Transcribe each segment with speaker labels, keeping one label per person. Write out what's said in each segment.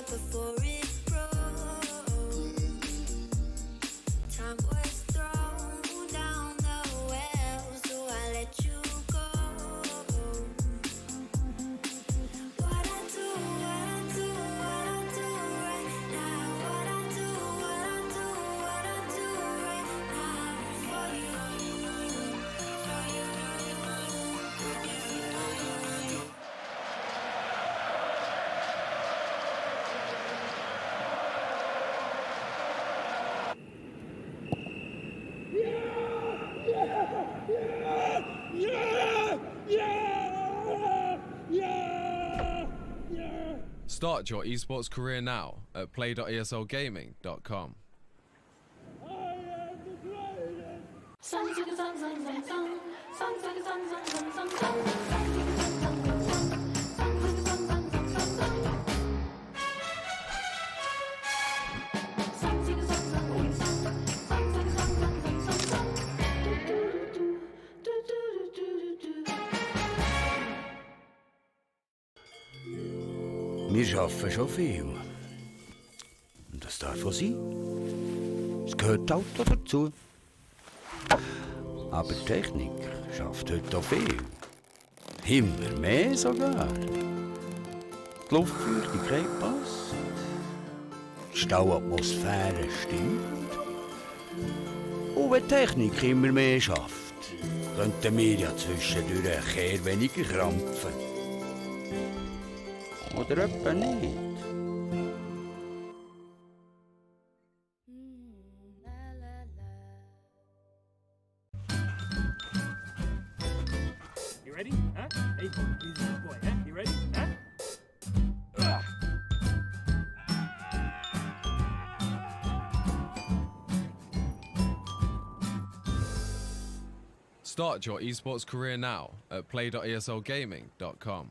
Speaker 1: start before it's broke. Time was thrown down the well, so I let you go. What I do right now. What I do right now for you.
Speaker 2: Start your esports career now at play.eslgaming.com.
Speaker 3: Wir arbeiten schon viel. Und das darf auch sein. Es gehört halt auch dazu. Aber die Technik schafft heute auch viel. Immer mehr sogar. Die Luftfeuchtigkeit passt. Die Stauatmosphäre stimmt. Und wenn die Technik immer mehr schafft, könnten wir ja zwischendurch ein Kehr weniger krampfen. Oder etwa nicht?
Speaker 4: You ready? Huh? Hey, he's a good boy, huh? You ready? Huh?
Speaker 2: Start your esports career now at play.eslgaming.com.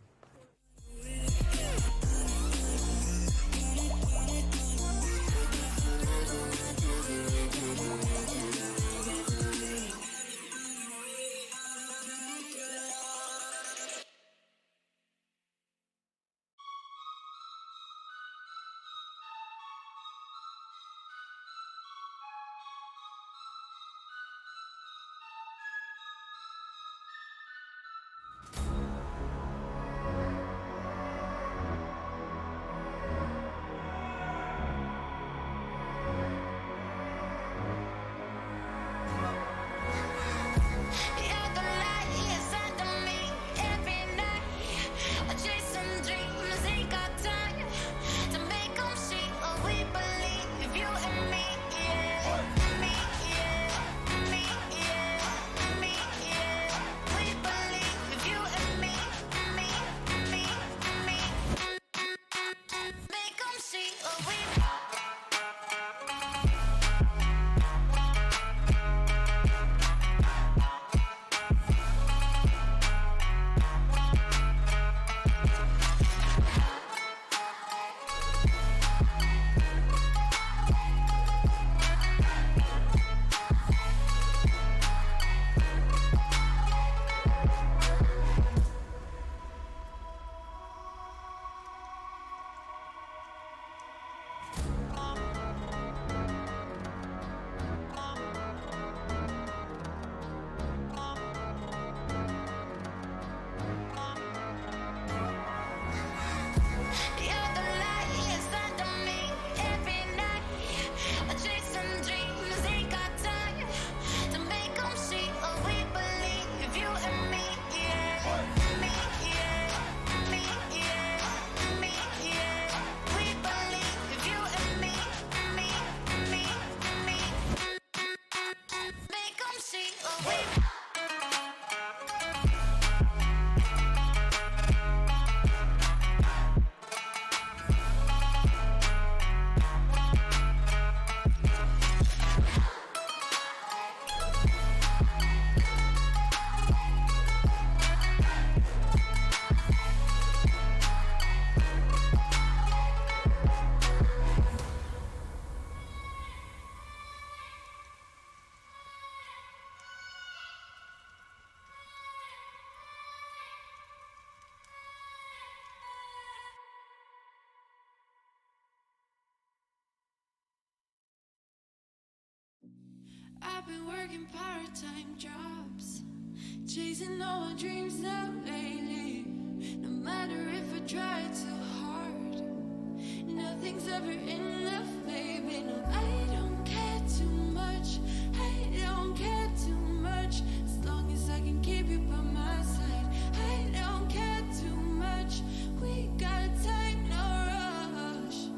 Speaker 1: I've been working part-time jobs, chasing all my dreams now lately. No matter if I try too hard, nothing's ever enough, baby. No, I don't care too much. I don't care too much. As long as I can keep you by my side. I don't care too much. We got time, no rush.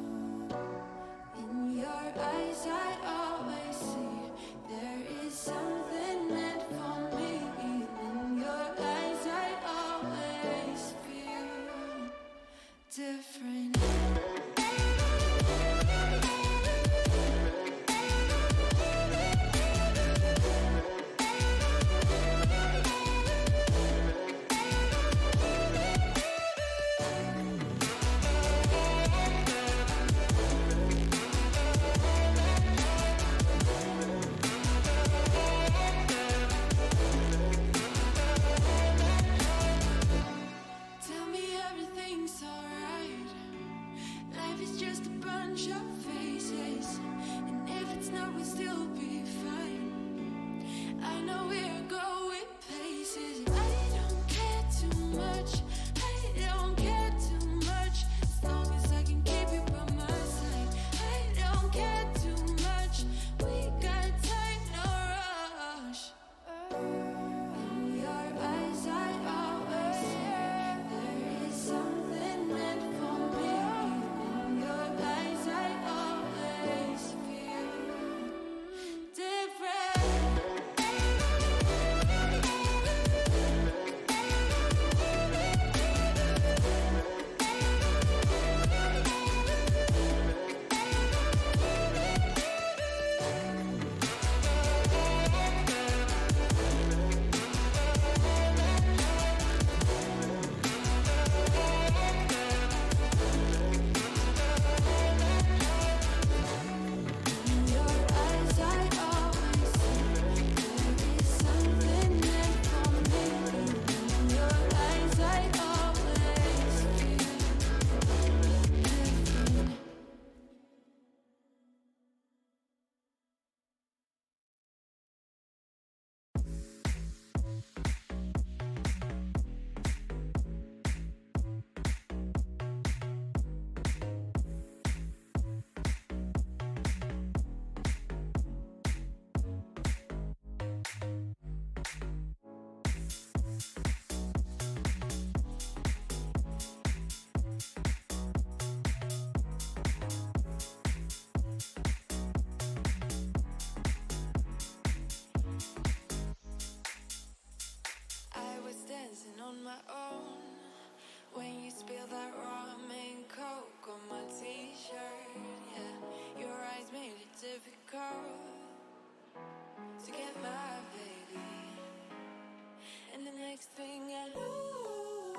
Speaker 1: In your eyes, I always see there is something meant for me. In your eyes, I always feel different. Tell me everything's alright. Life is just a bunch of faces, and if it's not, we'll still be fine. I know we're going places. I don't care too much. I don't care too much. As long as I can keep you by my side. I don't care too much. We got time, no rush. In your eyes, I always see there is something meant for me. In your eyes, I always feel different. In your eyes, I always see there is something meant for me. In your eyes, I always feel different. I was dancing on my own when you spilled that rum and coke on my t-shirt. Yeah, your eyes made it difficult to get my baby. And the next thing I knew,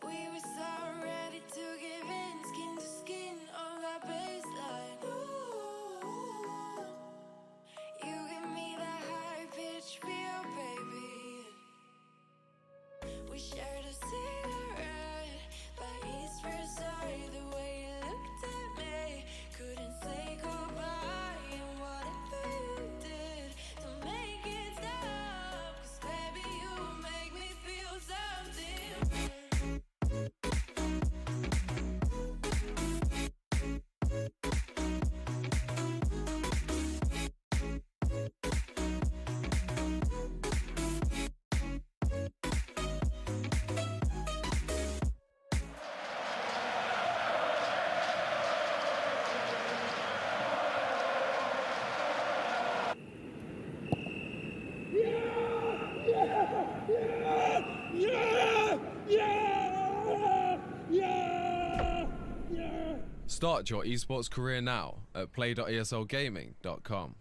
Speaker 1: we were so ready to give in, skin to skin on that baseline. Ooh, you give me that high-pitched feel, baby. We shared a cigarette by East Versailles. The way you looked at me, couldn't say goodbye. And whatever you did to make it stop, 'cause baby, you make me feel something.
Speaker 2: Start your esports career now at play.eslgaming.com.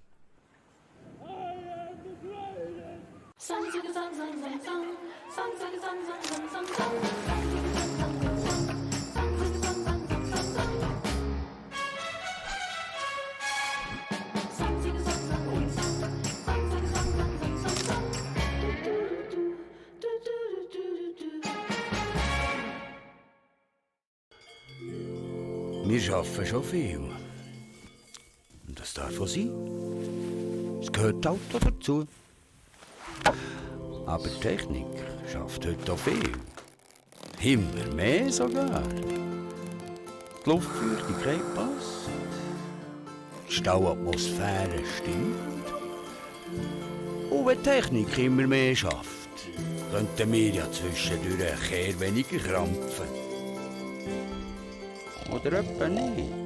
Speaker 3: Wir arbeiten schon viel. Und das darf auch sein. Es gehört halt auch dazu. Aber die Technik schafft heute auch viel. Immer mehr sogar. Die Luftfeuchtigkeit passt. Die Stauatmosphäre stimmt. Und wenn die Technik immer mehr schafft, könnten wir ja zwischendurch ein Kehr weniger krampfen. Oder etwa nicht?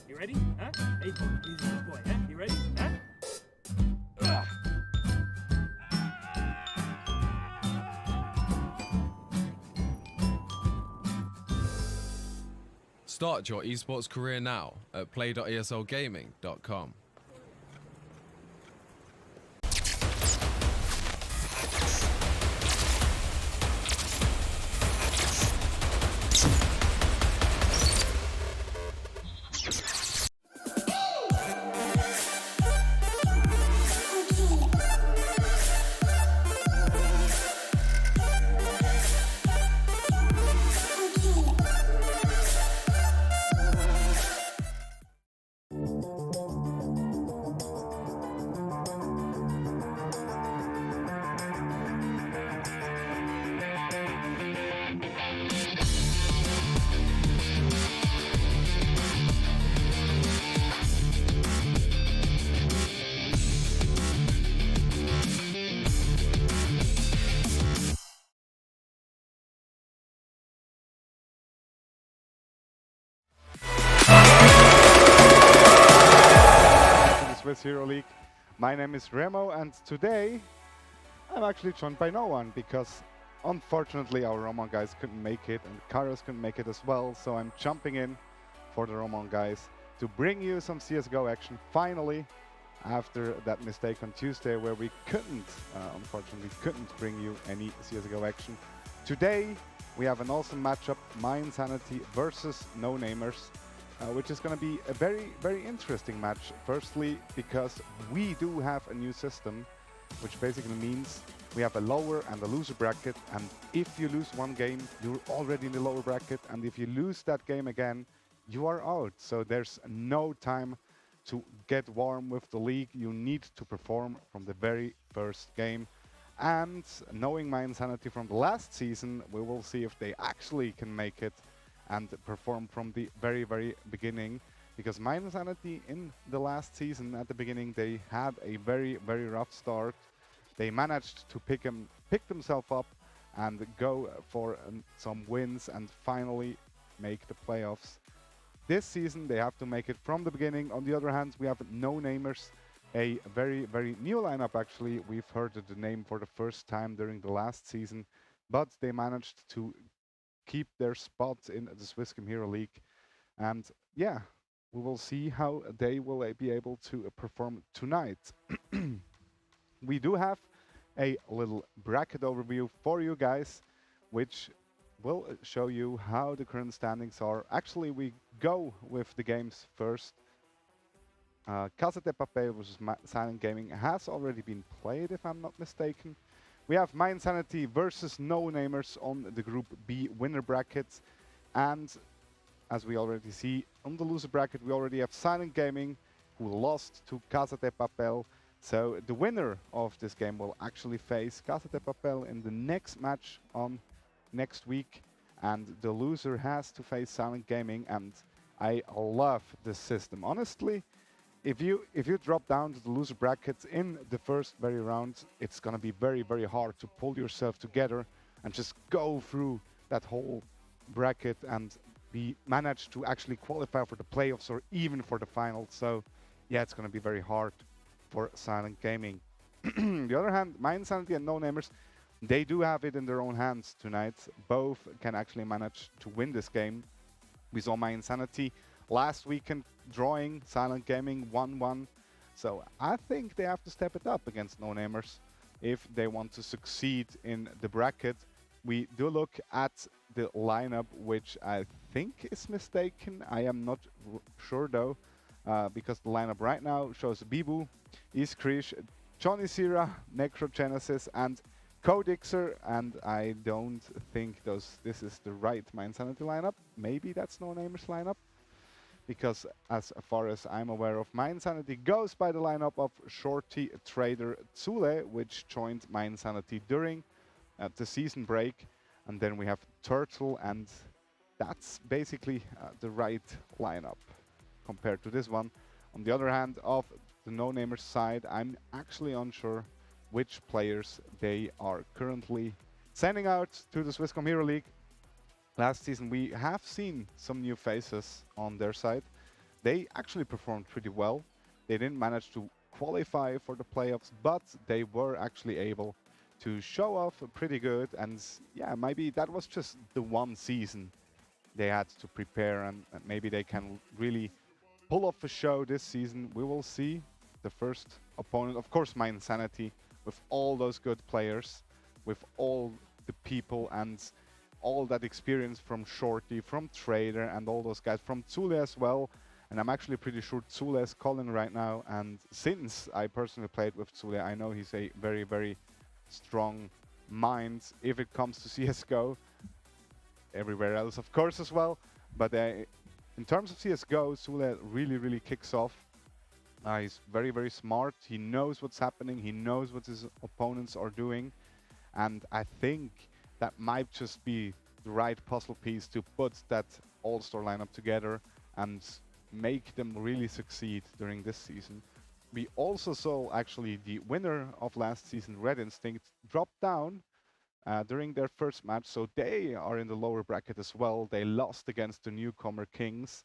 Speaker 4: You ready? Huh? Hey, he's a good boy, huh? You ready? Huh?
Speaker 2: Start your esports career now at play.eslgaming.com.
Speaker 5: In the Swiss Hero League. My name is Remo, and today I'm actually joined by no one because unfortunately our Roman guys couldn't make it and Kairos couldn't make it as well, so I'm jumping in for the Roman guys to bring you some CSGO action finally after that mistake on Tuesday where we unfortunately couldn't bring you any CSGO action. Today we have an awesome matchup, My Insanity versus No Namers. Which is going to be a very, very interesting match. Firstly, because we do have a new system, which basically means we have a lower and a loser bracket. And if you lose one game, you're already in the lower bracket. And if you lose that game again, you are out. So there's no time to get warm with the league. You need to perform from the very first game. And knowing My Insanity from the last season, we will see if they actually can make it and perform from the very, very beginning. Because My Insanity in the last season, at the beginning, they had a very, very rough start. They managed to pick themselves up and go for some wins and finally make the playoffs. This season, they have to make it from the beginning. On the other hand, we have No Namers, a very, very new lineup actually. We've heard the name for the first time during the last season, but they managed to keep their spot in the Swisscom Hero League. And yeah, we will see how they will be able to perform tonight. We do have a little bracket overview for you guys, which will show you how the current standings are. Actually, we go with the games first. Casa de Papel versus Silent Gaming has already been played, if I'm not mistaken. We have My Insanity versus No Namers on the Group B winner bracket. And as we already see, on the loser bracket, we already have Silent Gaming, who lost to Casa de Papel. So the winner of this game will actually face Casa de Papel in the next match on next week. And the loser has to face Silent Gaming. And I love this system. Honestly, if you drop down to the loser brackets in the first very round, it's going to be very, very hard to pull yourself together and just go through that whole bracket and manage to actually qualify for the playoffs or even for the finals. So yeah, it's going to be very hard for Silent Gaming. On the other hand, My Insanity and No Namers, they do have it in their own hands tonight. Both can actually manage to win this game. We saw My Insanity last weekend drawing Silent Gaming 1-1. So I think they have to step it up against No Namers if they want to succeed in the bracket. We do look at the lineup, which I think is mistaken. I am not sure though, because the lineup right now shows Bibu, Iskrish, Johnny Sira, Necrogenesis, and Codixer, and I don't think this is the right Mindsanity lineup. Maybe that's No Namer's lineup, because as far as I'm aware of, Mindsanity goes by the lineup of Shorty Trader Zule, which joined Mindsanity during the season break, and then we have Turtle, and that's basically the right lineup compared to this one. On the other hand, of the No Namers side, I'm actually unsure which players they are currently sending out to the Swisscom Hero League. Last season we have seen some new faces on their side. They actually performed pretty well. They didn't manage to qualify for the playoffs, but they were actually able to show off pretty good, and yeah, maybe that was just the one season they had to prepare, and maybe they can really pull off a show this season. We will see. The first opponent, of course, Mindsanity, with all those good players, with all the people and all that experience from Shorty, from Trader, and all those guys, from Zule as well. And I'm actually pretty sure Zule is calling right now, and since I personally played with Zule, I know he's a very, very strong mind if it comes to CSGO. Everywhere else, of course, as well. But in terms of CSGO, Zule really, really kicks off. He's very, very smart. He knows what's happening. He knows what his opponents are doing. And I think that might just be the right puzzle piece to put that all-star lineup together and make them really succeed during this season. We also saw actually the winner of last season, Red Instinct, drop down during their first match, so they are in the lower bracket as well. They lost against the newcomer Kings.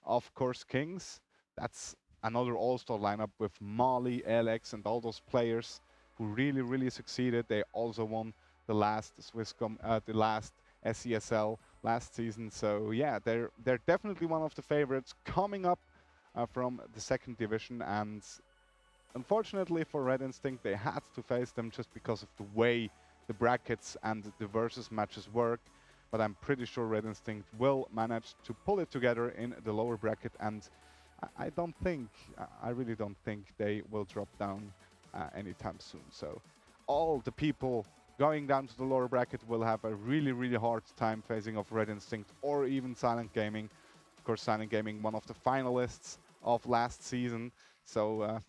Speaker 5: Of course, Kings, that's another all-star lineup with Mali, Alex, and all those players who really, really succeeded. They also won the last Swisscom, the last SESL last season. So yeah, they're definitely one of the favorites coming up from the second division. And unfortunately for Red Instinct, they had to face them just because of the way the brackets and the versus matches work. But I'm pretty sure Red Instinct will manage to pull it together in the lower bracket, and I really don't think they will drop down anytime soon. So all the people going down to the lower bracket will have a really, really hard time facing off Red Instinct or even Silent Gaming. Of course, Silent Gaming, one of the finalists of last season. So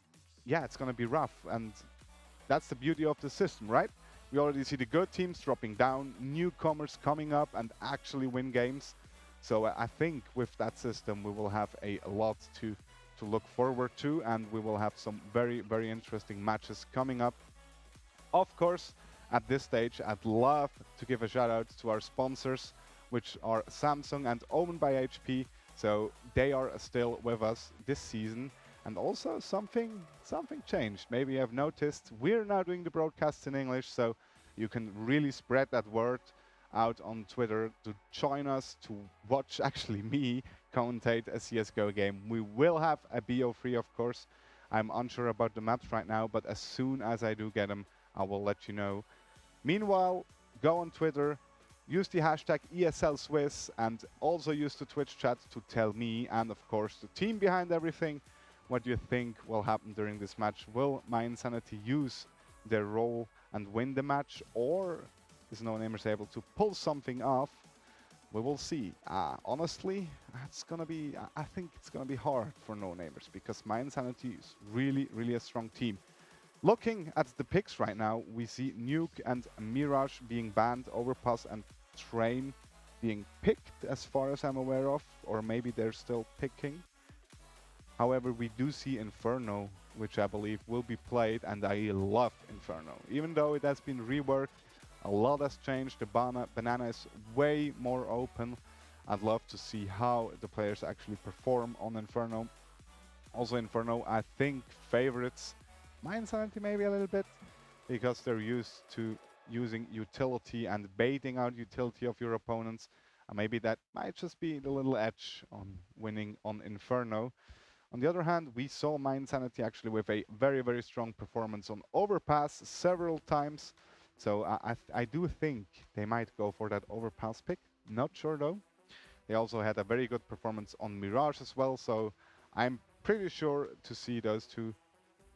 Speaker 5: yeah, it's going to be rough, and that's the beauty of the system, right? We already see the good teams dropping down, newcomers coming up and actually win games. So I think with that system, we will have a lot to look forward to, and we will have some very, very interesting matches coming up. Of course, at this stage, I'd love to give a shout out to our sponsors, which are Samsung and owned by HP. So they are still with us this season. And also something changed. Maybe you have noticed we're now doing the broadcasts in English, so you can really spread that word out on Twitter to join us, to watch actually me commentate a CSGO game. We will have a BO3, of course. I'm unsure about the maps right now, but as soon as I do get them, I will let you know. Meanwhile, go on Twitter, use the hashtag ESL Swiss, and also use the Twitch chat to tell me, and of course the team behind everything, what do you think will happen during this match? Will Mindsanity use their role and win the match, or is No Namers able to pull something off? We will see. Honestly, I think it's gonna be hard for No Namers, because Mindsanity is really, really a strong team. Looking at the picks right now, we see Nuke and Mirage being banned, Overpass and Train being picked, as far as I'm aware of, or maybe they're still picking. However, we do see Inferno, which I believe will be played, and I love Inferno. Even though it has been reworked, a lot has changed. The banana is way more open. I'd love to see how the players actually perform on Inferno. Also, Inferno, I think, favorites Mindsanity maybe a little bit, because they're used to using utility and baiting out utility of your opponents. And maybe that might just be the little edge on winning on Inferno. On the other hand, we saw Mindsanity actually with a very, very strong performance on Overpass several times. So I do think they might go for that Overpass pick. Not sure though. They also had a very good performance on Mirage as well. So I'm pretty sure to see those two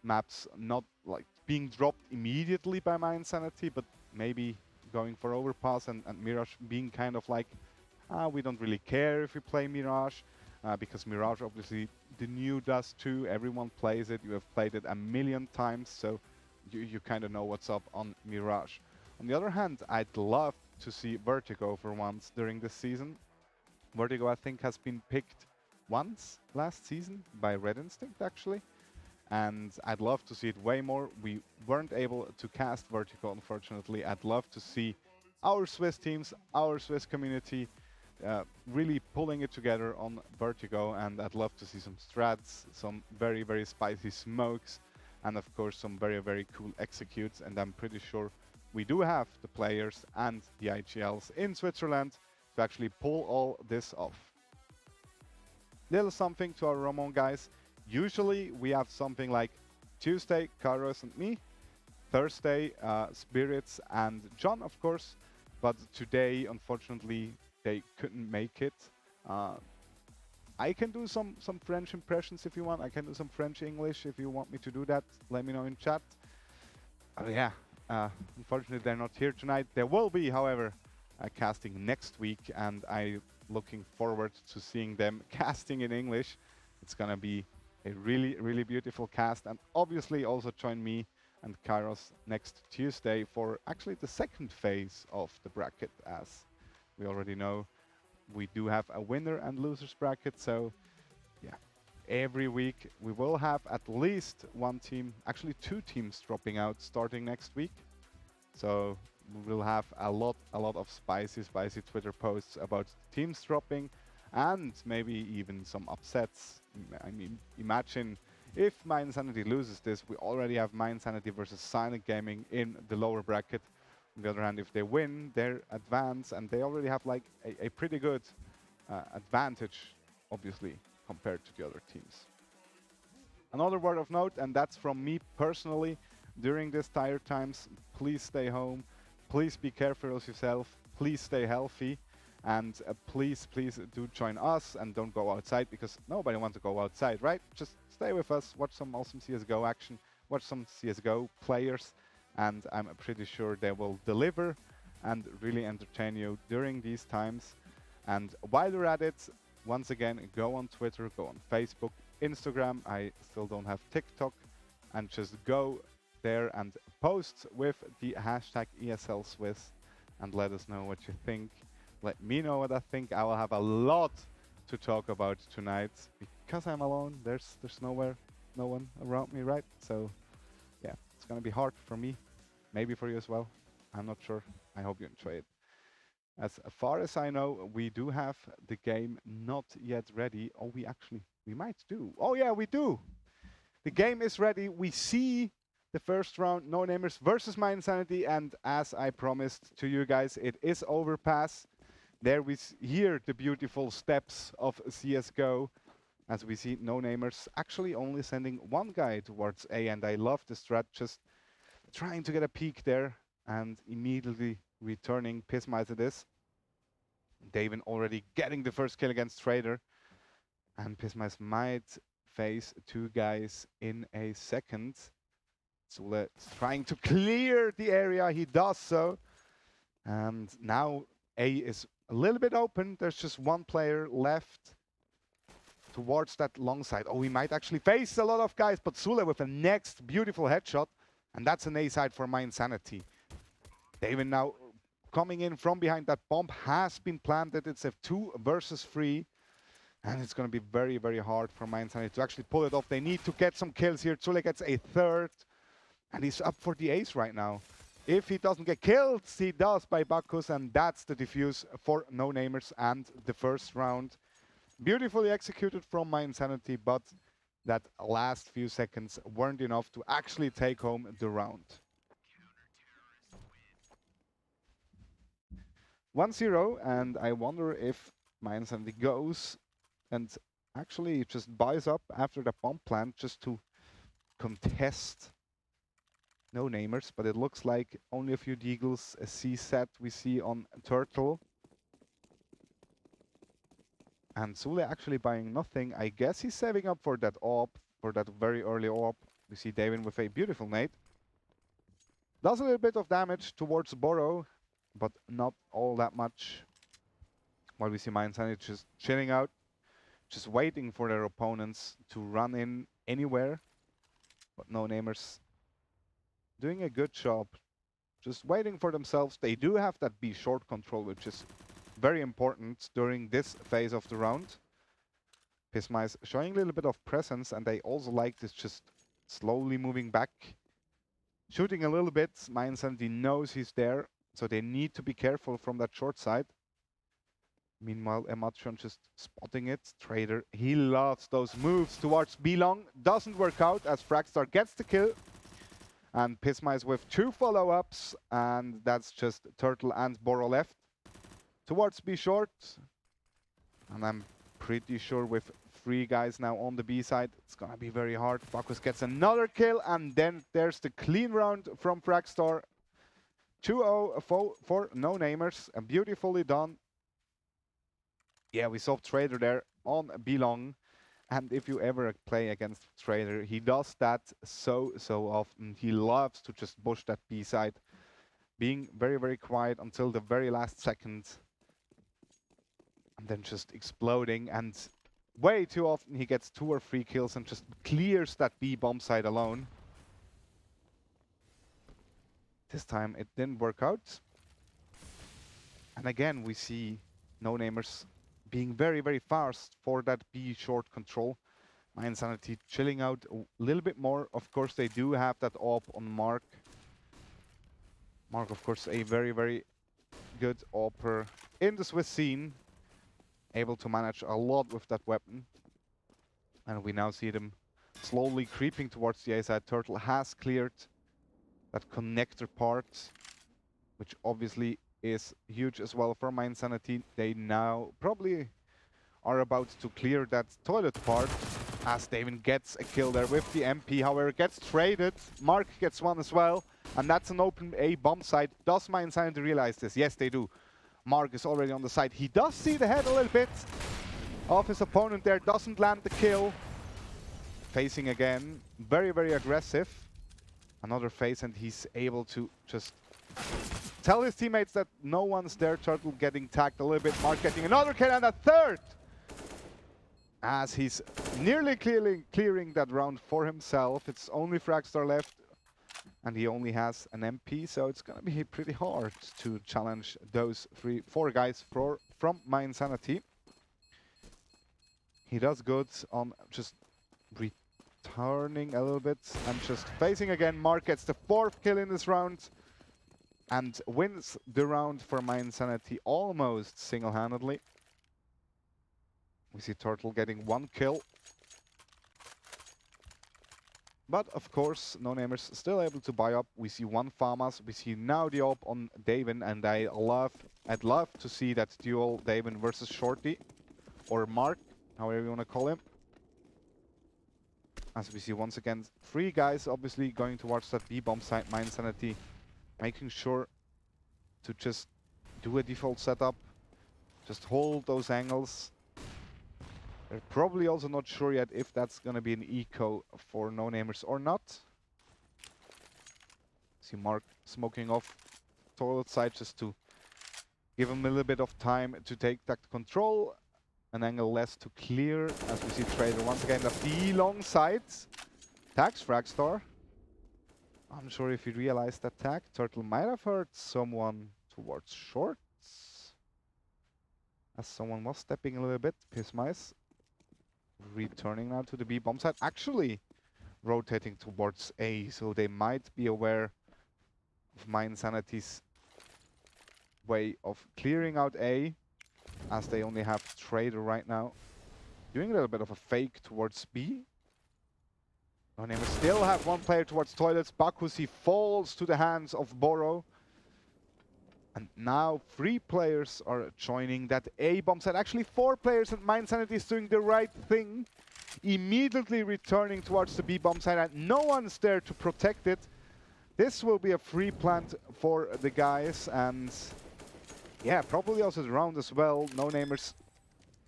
Speaker 5: maps not like being dropped immediately by Mindsanity, but maybe going for overpass and Mirage being kind of like, we don't really care if we play Mirage, because Mirage obviously the new does too. Everyone plays it. You have played it a million times, so you kind of know what's up on Mirage. On the other hand, I'd love to see Vertigo for once during this season. Vertigo, I think, has been picked once last season by Red Instinct, actually. And I'd love to see it way more. We weren't able to cast Vertigo, unfortunately. I'd love to see our Swiss teams, our Swiss community, really pulling it together on Vertigo. And I'd love to see some strats, some very, very spicy smokes, and of course some very, very cool executes. And I'm pretty sure we do have the players and the IGLs in Switzerland to actually pull all this off. Little something to our Ramon guys. Usually we have something like Tuesday, Carlos and me, Thursday, Spirits and John, of course, but today, unfortunately, they couldn't make it. I can do some French impressions if you want. I can do some French English if you want me to do that. Let me know in chat. Oh yeah, unfortunately they're not here tonight. There will be, however, casting next week, and I'm looking forward to seeing them casting in English. It's gonna be a really, really beautiful cast, and obviously also join me and Kairos next Tuesday for actually the second phase of the bracket. As we already know, we do have a winner and losers bracket, so yeah, every week we will have at least one team, actually two teams dropping out starting next week. So we will have a lot of spicy Twitter posts about teams dropping, and maybe even some upsets. I mean, imagine if Mindsanity loses this, we already have Mindsanity versus Silent Gaming in the lower bracket. On the other hand, if they win, they're advanced, and they already have like a pretty good advantage, obviously, compared to the other teams. Another word of note, and that's from me personally, during these tired times, please stay home, please be careful of yourself, please stay healthy, and please do join us and don't go outside, because nobody wants to go outside, right? Just stay with us, watch some awesome CSGO action, watch some CSGO players, and I'm pretty sure they will deliver and really entertain you during these times. And while you're at it, once again, go on Twitter, go on Facebook, Instagram. I still don't have TikTok, and just go there and post with the hashtag ESL Swiss and let us know what you think. Let me know what I think. I will have a lot to talk about tonight because I'm alone. There's no one around me, right? So yeah, it's gonna be hard for me, maybe for you as well. I'm not sure. I hope you enjoy it. As far as I know, we do have the game not yet ready. Oh, we might do. Oh yeah, we do. The game is ready. We see the first round, No Namers versus My Insanity, and as I promised to you guys, it is Overpass. There we hear the beautiful steps of CSGO, as we see No Namers actually only sending one guy towards A, and I love the strat, just trying to get a peek there and immediately returning Pissmice this. Daven already getting the first kill against Trader, and Pissmice might face two guys in a second. Sule trying to clear the area, he does so. And now A is a little bit open, there's just one player left towards that long side. Oh, we might actually face a lot of guys, but Sule with a next beautiful headshot, and that's an A side for My Insanity. Daven now coming in from behind. That bomb has been planted. It's a 2 versus 3. And it's going to be very, very hard for My Insanity to actually pull it off. They need to get some kills here. Zule gets a third. And he's up for the ace right now. If he doesn't get killed, he does by Bacchus. And that's the defuse for No Namers and the first round. Beautifully executed from My Insanity, but that last few seconds weren't enough to actually take home the round. 1-0, and I wonder if My Insanity goes and actually just buys up after the bomb plant just to contest No Namers, but it looks like only a few deagles, a C set we see on Turtle. And Sule actually buying nothing. I guess he's saving up for that AWP, for that very early AWP. We see Daven with a beautiful nade. Does a little bit of damage towards Boro, but not all that much. While we see Mindsanity just chilling out, just waiting for their opponents to run in anywhere. But no namers doing a good job, just waiting for themselves. They do have that B short control, which is very important during this phase of the round. Pismice showing a little bit of presence, and they also like this just slowly moving back. Shooting a little bit, Mindsanity knows he's there, so they need to be careful from that short side. Meanwhile, Ematron just spotting it. Trader, he loves those moves towards B-Long. Doesn't work out as Fragstar gets the kill. And Pismice with 2 follow-ups, and that's just Turtle and Boro left. Towards B short. And I'm pretty sure with 3 guys now on the B side, it's gonna be very hard. Bacchus gets another kill, and then there's the clean round from Fragstar. 2-0 for no namers, and beautifully done. Yeah, we saw Trader there on B-Long. And if you ever play against Trader, he does that so often. He loves to just push that B side, being very quiet until the very last second. And then just exploding, and way too often he gets 2 or 3 kills and just clears that B bomb side alone. This time it didn't work out. And again we see no namers being very fast for that B short control. Mindsanity chilling out a little bit more. Of course they do have that AWP on Mark. Mark, of course, a very good AWPer in the Swiss scene. Able to manage a lot with that weapon. And we now see them slowly creeping towards the A side. Turtle has cleared that connector part, which obviously is huge as well for Mindsanity. They now probably are about to clear that toilet part, as David gets a kill there with the MP. However, gets traded. Mark gets one as well, and that's an open A bomb site. Does Mindsanity realize this? Yes, they do. Mark is already on the side. He does see the head a little bit of his opponent there. Doesn't land the kill. Facing again, very aggressive. Another phase, and he's able to just tell his teammates that no one's there. Turtle getting tagged a little bit. Mark getting another kill, and a third! As he's nearly clearing that round for himself. It's only Fragstar left, and he only has an MP, so it's gonna be pretty hard to challenge those 4 guys from Mindsanity. He does good on just returning a little bit and just facing again. Mark gets the 4th kill in this round and wins the round for Mindsanity almost single-handedly. We see Turtle getting 1 kill. But of course, no namers still able to buy up. We see 1 Famas. We see now the op on Davin, and I'd love to see that duel Davin versus Shorty or Mark, however you want to call him. As we see once again 3 guys obviously going towards that B bomb site. Mindsanity making sure to just do a default setup, just hold those angles. They're probably also not sure yet if that's gonna be an eco for no namers or not. See Mark smoking off toilet side just to give him a little bit of time to take that control. An angle less to clear, as we see Trader once again the B-long side. Tags Fragstar. I'm sure if he realized that tag, Turtle might have heard someone towards shorts. As someone was stepping a little bit. Pismice returning now to the B bomb side. Actually rotating towards A, so they might be aware of Mindsanity's way of clearing out A, as they only have Trader right now. Doing a little bit of a fake towards B. No namers still have 1 player towards toilets. Bacchus, he falls to the hands of Boro. And now 3 players are joining that A bomb site. Actually 4 players, and Mindsanity is doing the right thing. Immediately returning towards the B bomb site, and no one's there to protect it. This will be a free plant for the guys, and yeah, probably also the round as well. No namers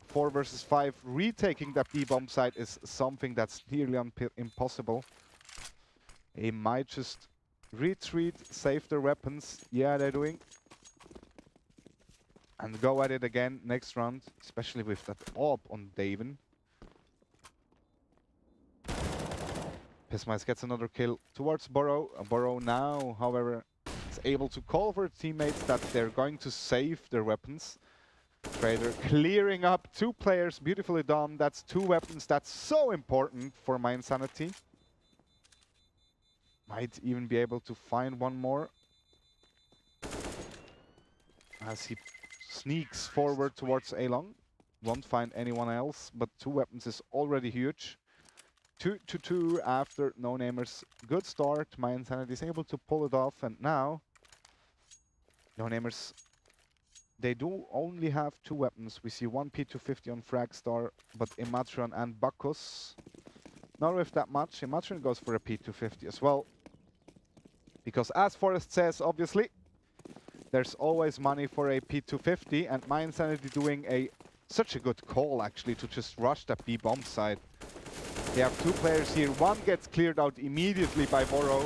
Speaker 5: 4 versus 5. Retaking that B bomb site is something that's nearly impossible. He might just retreat, save their weapons. Yeah, they're doing. And go at it again next round, especially with that AWP on Daven. Pissmice gets another kill towards Burrow. Burrow now, however, is able to call for teammates that they're going to save their weapons. Trader clearing up 2 players, beautifully done. That's 2 weapons. That's so important for my insanity. Might even be able to find one more. As he sneaks forward towards A-Long. Won't find anyone else, but 2 weapons is already huge. 2-2 after No Namers. Good start. My insanity is able to pull it off, and now No Namers, they do only have 2 weapons. We see 1 P250 on Fragstar, but Imatron and Bacchus not with that much. Imatron goes for a P250 as well. Because as Forrest says, obviously, there's always money for a P250, and my insanity doing such a good call actually to just rush that B bomb side. They have 2 players here. One gets cleared out immediately by Burrow.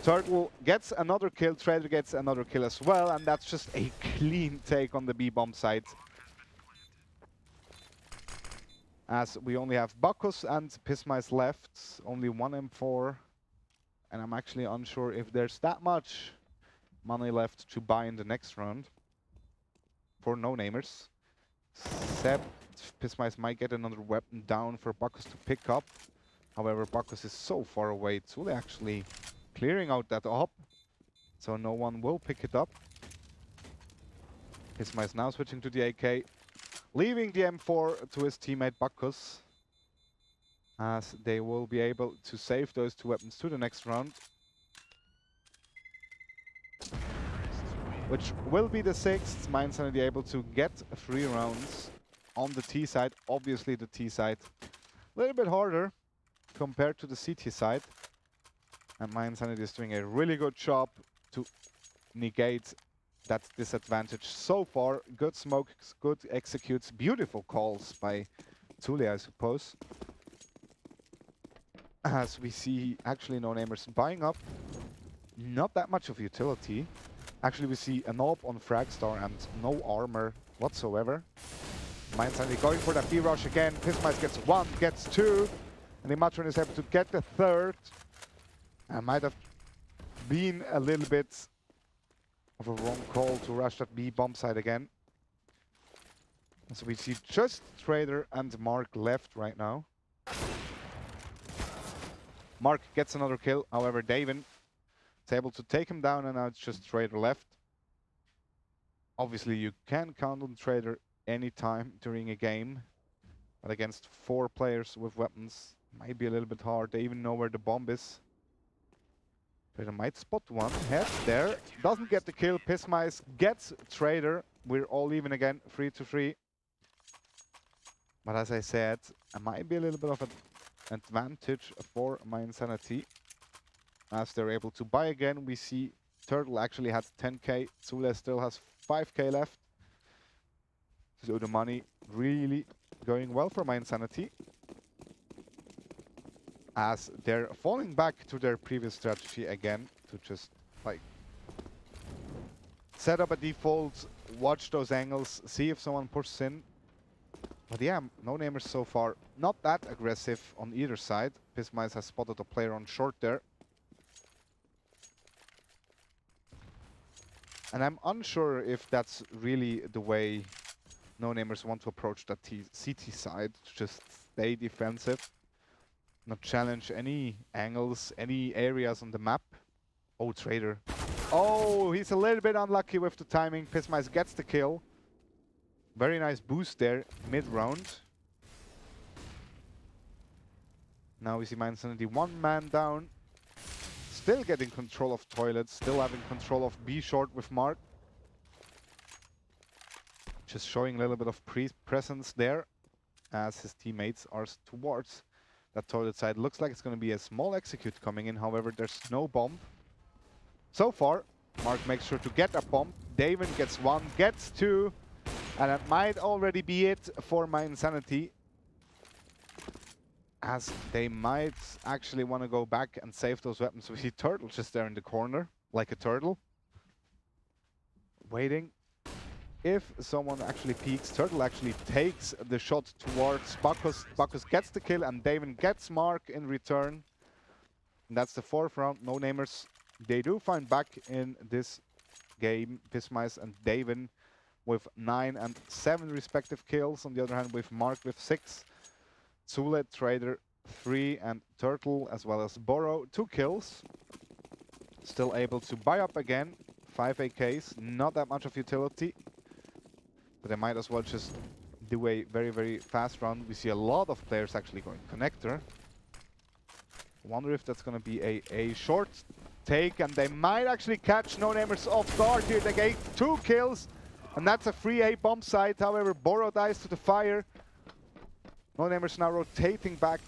Speaker 5: Turtle gets another kill, Trader gets another kill as well, and that's just a clean take on the B bomb side. As we only have Bacchus and Pissmice left, only 1 M4, and I'm actually unsure if there's that much money left to buy in the next round for No Namers. Except Pissmice might get another weapon down for Bacchus to pick up. However, Bacchus is so far away. Zule actually clearing out that AWP, so no one will pick it up. Pissmice now switching to the AK, leaving the M4 to his teammate Bacchus, as they will be able to save those 2 weapons to the next round, which will be the 6th. My insanity able to get 3 rounds on the T side. Obviously the T side a little bit harder compared to the CT side, and my insanity is doing a really good job to negate that disadvantage so far. Good smoke, good executes, beautiful calls by Zule, I suppose. As we see actually No Namers buying up not that much of utility. Actually, we see an AWP on Fragstar and no armor whatsoever. My insanity going for that B-rush again. Pissmice gets 1, gets 2, and Imatron is able to get the 3rd. And might have been a little bit of a wrong call to rush that B bomb side again. So we see just Trader and Mark left right now. Mark gets another kill, however Daven is able to take him down, and now it's just Trader left. Obviously you can count on Trader anytime during a game, but against 4 players with weapons might be a little bit hard. They even know where the bomb is. Trader might spot one, head there, doesn't get the kill. Pissmice gets Trader. We're all even again, 3-3. But as I said, it might be a little bit of an advantage for my insanity, as they're able to buy again. We see Turtle actually has 10k, Zule still has 5k left. So the money really going well for my insanity, as they're falling back to their previous strategy again, to just like set up a default, watch those angles, see if someone pushes in. But yeah, No Namers so far not that aggressive on either side. Pissmice has spotted a player on short there. And I'm unsure if that's really the way No Namers want to approach that CT side, to just stay defensive, not challenge any angles, any areas on the map. Oh, Trader. Oh, he's a little bit unlucky with the timing. Pissmice gets the kill. Very nice boost there, mid-round. Now we see my insanity 1 man down. Still getting control of toilets, still having control of B short with Mark. Just showing a little bit of presence there, as his teammates are towards that toilet side. Looks like it's going to be a small execute coming in, however there's no bomb. So far, Mark makes sure to get a bomb. Daven gets 1, gets 2. And that might already be it for my insanity, as they might actually want to go back and save those weapons. We see Turtle just there in the corner, like a turtle, waiting. If someone actually peeks, Turtle actually takes the shot towards Bacchus. Bacchus gets the kill, and Davin gets Mark in return. And that's the 4th round. No namers. They do find back in this game, Pissmice and Davin with 9 and 7 respective kills. On the other hand, with Mark with 6. Zule, Trader 3, and Turtle, as well as Boro 2 kills. Still able to buy up again. 5 AKs, not that much of utility. But they might as well just do a very, very fast round. We see a lot of players actually going connector. Wonder if that's going to be a short take, and they might actually catch No Namers off guard here. They get 2 kills, and that's a free A bomb site. However, Boro dies to the fire. No Namers now rotating back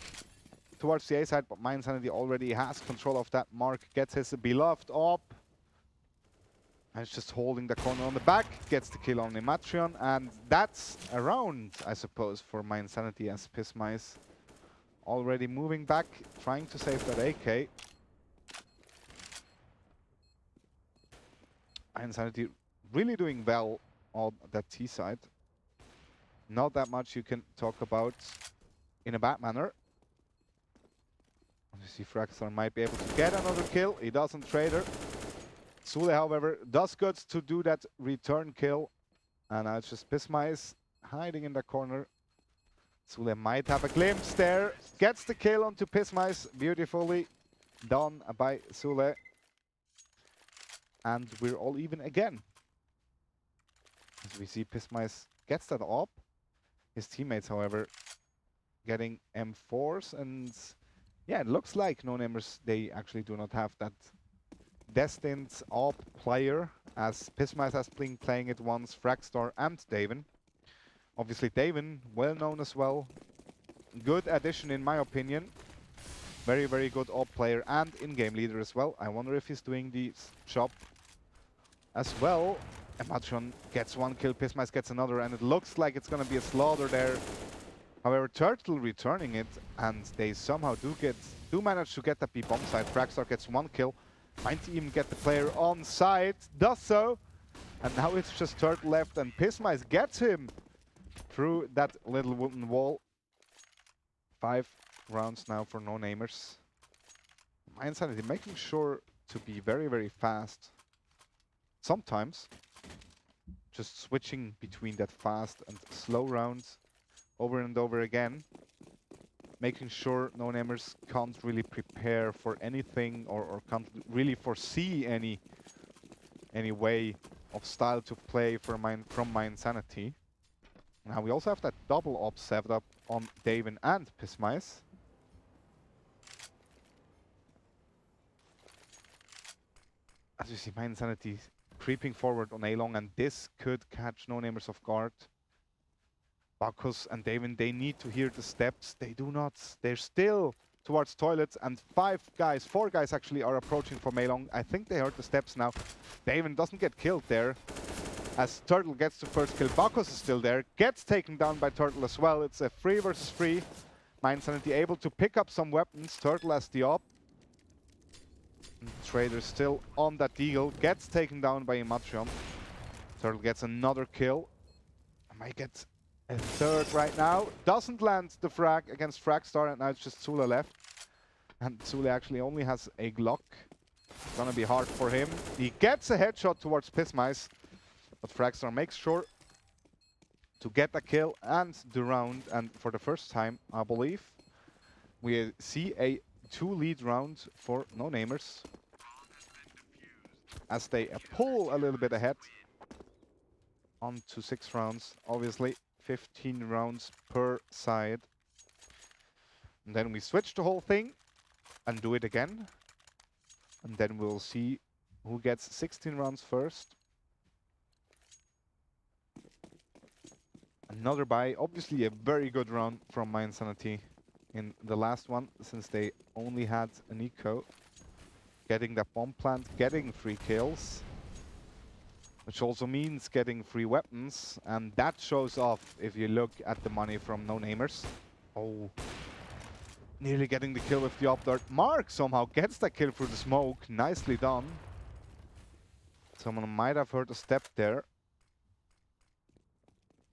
Speaker 5: towards the A side, but Mindsanity already has control of that. Mark gets his beloved op. And it's just holding the corner on the back, gets the kill on Imatrion, and that's a round, I suppose, for Mindsanity as Pissmice already moving back, trying to save that AK. Mindsanity really doing well on that T side. Not that much you can talk about in a bad manner. You see Fraxstar might be able to get another kill. He doesn't, Trader. Zule, however, does good to do that return kill. And now it's just Pissmice hiding in the corner. Zule might have a glimpse there. Gets the kill onto Pissmice. Beautifully done by Zule. And we're all even again. As we see Pissmice gets that up. His teammates, however, getting M4s. And yeah, it looks like No Namers, they actually do not have that destined AWP player, as Pissmice has been playing it once, Fraxstar and Davin. Obviously Davin, well known as well. Good addition in my opinion. Very, very good AWP player and in-game leader as well. I wonder if he's doing the job as well. Imatrion gets 1 kill, Pissmice gets another, and it looks like it's going to be a slaughter there. However, Turtle returning it, and they somehow do manage to get that B bomb side. Fraxstar gets 1 kill. Might even get the player on site, does so, and now it's just Turtle left, and Pissmice gets him through that little wooden wall. 5 rounds now for No Namers. Mindsanity making sure to be very, very fast. Sometimes just switching between that fast and slow rounds over and over again. Making sure No Namers can't really prepare for anything or can't really foresee any way of style to play from Mindsanity. Now we also have that double op set up on Davin and Pissmice. As you see, Mindsanity creeping forward on A-Long, and this could catch No Namers off guard. Bacchus and Davin, they need to hear the steps. They do not. They're still towards toilets, and 4 guys actually are approaching from A-Long. I think they heard the steps now. Davin doesn't get killed there, as Turtle gets the first kill. Bacchus is still there, gets taken down by Turtle as well. It's a 3 versus 3. Mindsanity able to pick up some weapons. Turtle has the op. And Trader still on that deagle, gets taken down by Imatrion. Turtle gets another kill. I might get a 3rd right now. Doesn't land the frag against Fraxstar, and now it's just Zule left. And Zule actually only has a Glock. It's gonna be hard for him. He gets a headshot towards Pissmice, but Fraxstar makes sure to get the kill and the round. And for the first time, I believe, we see a 2 lead round for No Namers, as they pull a little bit ahead on to 6 rounds. Obviously 15 rounds per side. And then we switch the whole thing and do it again. And then we'll see who gets 16 rounds first. Another buy. Obviously a very good round from Mindsanity in the last one, since they only had an eco. Getting that bomb plant, getting 3 kills. Which also means getting 3 weapons, and that shows off if you look at the money from No Namers. Oh, Nearly getting the kill with the up dart. Mark somehow gets that kill through the smoke. Nicely done. Someone might have heard a step there.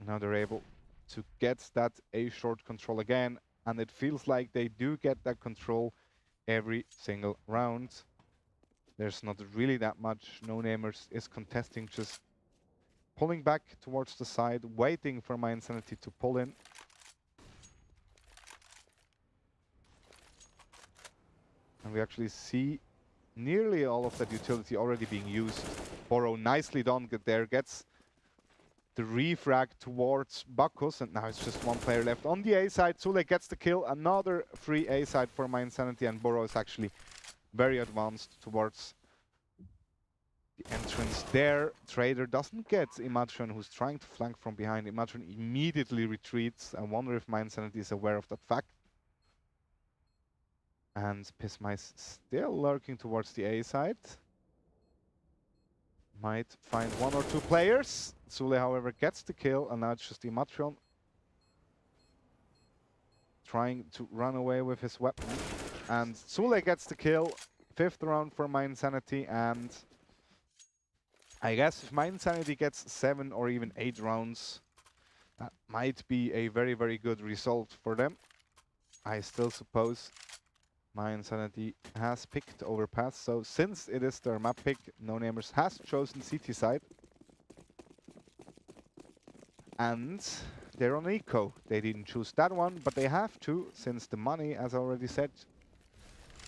Speaker 5: Now they're able to get that A short control again. And it feels like they do get that control every single round. There's not really that much. No Namers is contesting, just pulling back towards the side, waiting for my Insanity to pull in. And we actually see nearly all of that utility already being used. Boro nicely done there, gets the refrag towards Bacchus, and now it's just one player left. On the A side, Sule gets the kill, another free A side for my Insanity, and Boro is actually very advanced towards the entrance there. Trader doesn't get Imatron, who's trying to flank from behind. Imatron immediately retreats. I wonder if my Insanity is aware of that fact. And Pismice still lurking towards the A side. Might find one or two players. Sule, however, gets the kill, and now it's just Imatron trying to run away with his weapon. And Sule gets the kill. 5th round for my Insanity, and I guess if my Insanity gets 7 or even 8 rounds, that might be a very, very good result for them. I still suppose my Insanity has picked Overpass, so since it is their map pick, No Namers has chosen CT side. And they're on Eco. They didn't choose that one, but they have to, since the money, as I already said,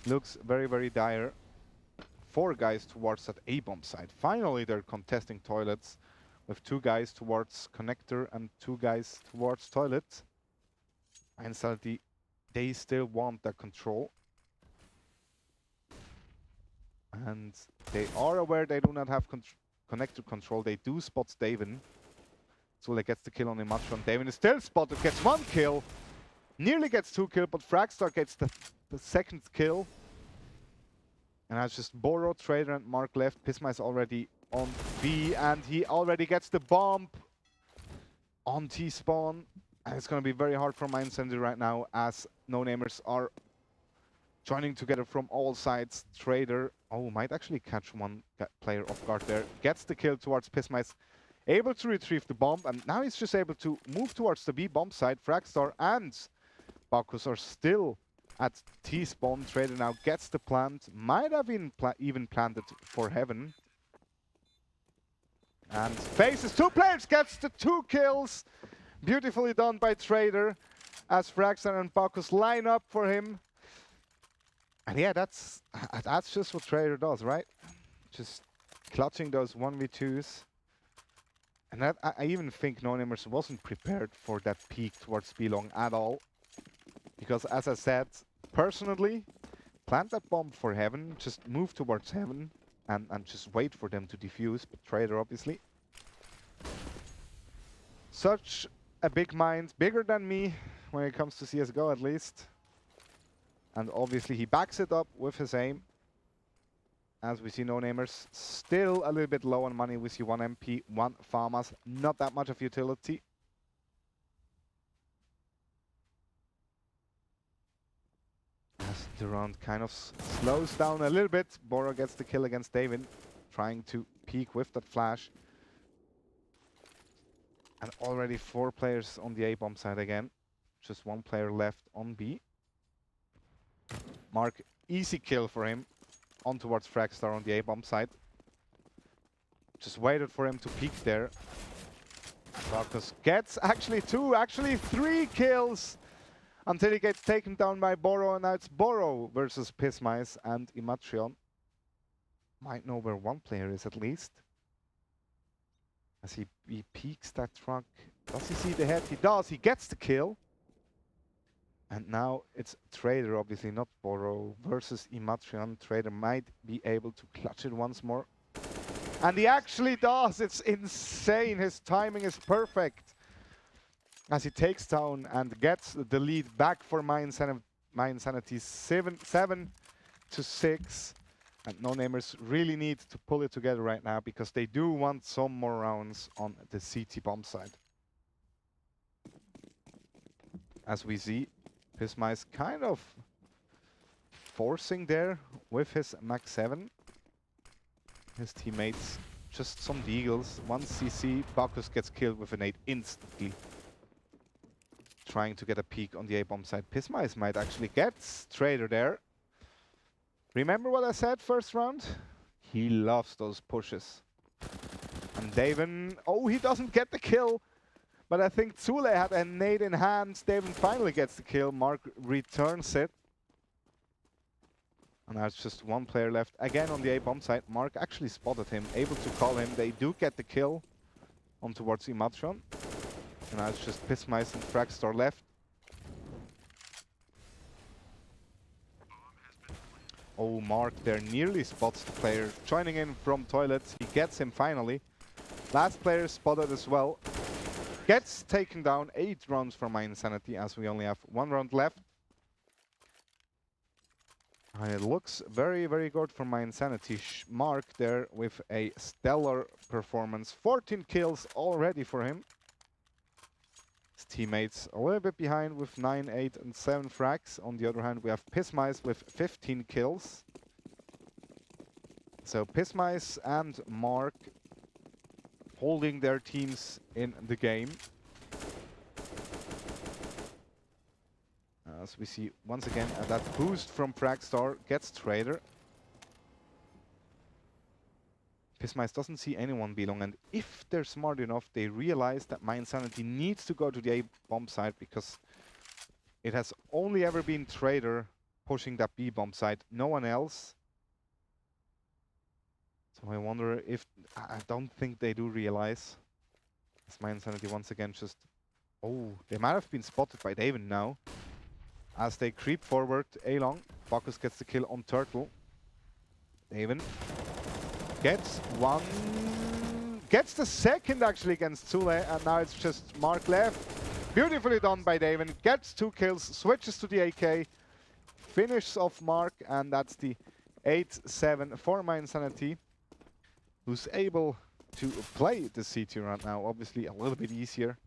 Speaker 5: looks very, very dire. 4 guys towards that A-bomb side. Finally, they're contesting toilets with 2 guys towards connector and 2 guys towards toilet. Insanity, they still want that control. And they are aware they do not have connector control. They do spot Davin. Sule gets the kill on Imatron. Davin is still spotted, gets 1 kill. Nearly gets 2 kills, but Fragstar gets the 2nd kill. And that's just Boro, Trader, and Mark left. Pismice already on B, and he already gets the bomb on T-spawn. And it's going to be very hard for my Insanity right now, as No Namers are joining together from all sides. Trader, oh, might actually catch one player off guard there. Gets the kill towards Pismice. Able to retrieve the bomb, and now he's just able to move towards the B bomb side. Fragstar and Bacchus are still at T-spawn. Trader now gets the plant. Might have even planted for heaven. And faces 2 players, gets the 2 kills. Beautifully done by Trader, as Fragstar and Bacchus line up for him. And yeah, that's just what Trader does, right? Just clutching those 1v2s. And I even think No Namers wasn't prepared for that peak towards B-long at all. Because as I said, personally, plant that bomb for heaven, just move towards heaven, and just wait for them to defuse. But Trader, obviously, such a big mind, bigger than me when it comes to CSGO at least. And obviously he backs it up with his aim. As we see No Namers still a little bit low on money. We see 1 MP, 1 Farmers, not that much of utility. As the round kind of slows down a little bit, Boro gets the kill against Davin, trying to peek with that flash. And already 4 players on the A-bomb side again. Just 1 player left on B. Mark, easy kill for him. On towards Fragstar on the A-bomb side. Just waited for him to peek there. Bacchus gets actually 2, actually 3 kills until he gets taken down by Boro, and now it's Boro versus Pismice and Imatron. Might know where 1 player is at least. As he peeks that truck. Does he see the head? He does, he gets the kill. And now it's Trader, obviously not Boro, versus Imatron. Trader might be able to clutch it once more. And he actually does! It's insane! His timing is perfect! As he takes down and gets the lead back for my Insanity 7 to 6. And No Namers really need to pull it together right now, because they do want some more rounds on the CT bomb side. As we see, Pismice kind of forcing there with his Max 7. His teammates, just some deagles. 1 CC, Bacchus gets killed with an 8 instantly. Trying to get a peek on the A-bomb side. Pismice might actually get Trader there. Remember what I said first round? He loves those pushes. And Daven, oh, he doesn't get the kill. But I think Zule had a nade in hand. Daven finally gets the kill. Mark returns it. And now it's just one player left. Again on the A-bomb side. Mark actually spotted him, able to call him. They do get the kill on towards Imatron. And now it's just Pismice and Fragstar left. Oh, Mark there nearly spots the player. Joining in from toilets. He gets him finally. Last player spotted as well. Gets taken down. 8 rounds for my Insanity as we only have 1 round left. And it looks very, very good for my Insanity. Mark there with a stellar performance. 14 kills already for him. His teammates a little bit behind with 9, 8 and 7 frags. On the other hand, we have Pismice with 15 kills. So Pismice and Mark holding their teams in the game. As we see once again that boost from Fragstar gets Trader. Pismice doesn't see anyone belong, and if they're smart enough, they realize that my Insanity needs to go to the A-bomb side because it has only ever been Trader pushing that B-bomb side, no one else. So I wonder if... I don't think they do realize. As my Insanity once again just... Oh, they might have been spotted by Daven now. As they creep forward, A-long, Bacchus gets the kill on Turtle. Daven gets one, gets the second actually against Zule, and now it's just Mark left. Beautifully done by Daven, gets 2 kills, switches to the AK, finishes off Mark, and that's the 8-7 for my Insanity, who's able to play the CT round now. Obviously a little bit easier,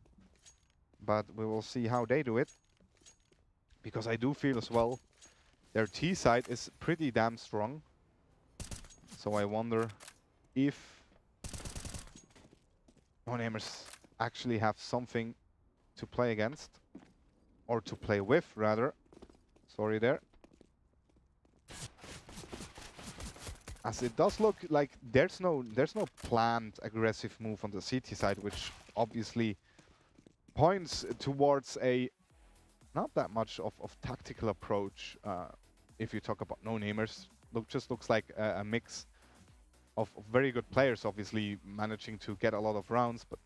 Speaker 5: but we will see how they do it. Because I do feel as well, their T side is pretty damn strong. So I wonder if no-namers actually have something to play against. Or to play with, rather. Sorry there. As it does look like there's no planned aggressive move on the CT side, which obviously points towards a not that much of tactical approach. If you talk about no-namers, just looks like a mix of very good players, obviously managing to get a lot of rounds. But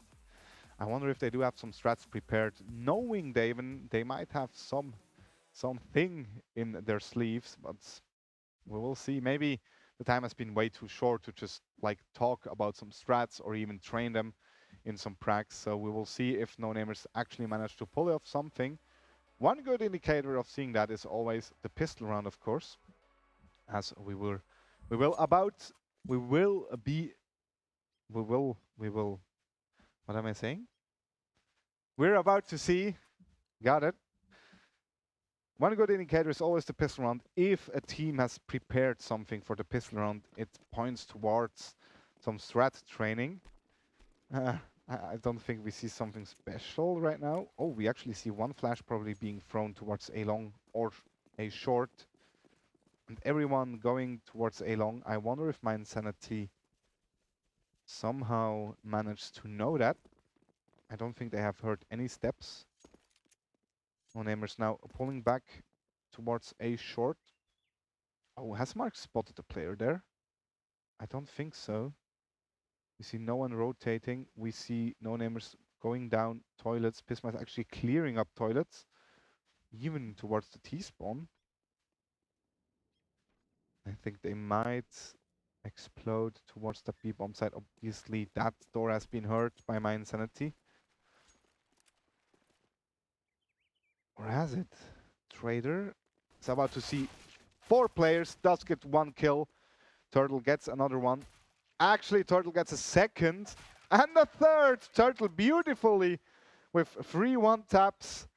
Speaker 5: I wonder if they do have some strats prepared, knowing they might have something in their sleeves. But we will see. Maybe the time has been way too short to just like talk about some strats or even train them in some pracs. So we will see if no-namers actually manage to pull off something. One good indicator of seeing that is always the pistol round, of course, as we will, what am I saying? We're about to see, got it. One good indicator is always the pistol round. If a team has prepared something for the pistol round, it points towards some strat training. I don't think we see something special right now. Oh, we actually see one flash probably being thrown towards A long or A short. And everyone going towards A long. I wonder if my Insanity somehow managed to know that. I don't think they have heard any steps. No-namers now pulling back towards A short. Oh, has Mark spotted the player there? I don't think so. We see no one rotating. We see no-namers going down toilets. Pismice actually clearing up toilets, even towards the T-spawn. I think they might explode towards the B-bomb side. Obviously, that door has been hurt by my Insanity. Or has it? Trader is about to see 4 players, does get 1 kill. Turtle gets another one. Actually, Turtle gets a second and a third. Turtle beautifully with 3 1 taps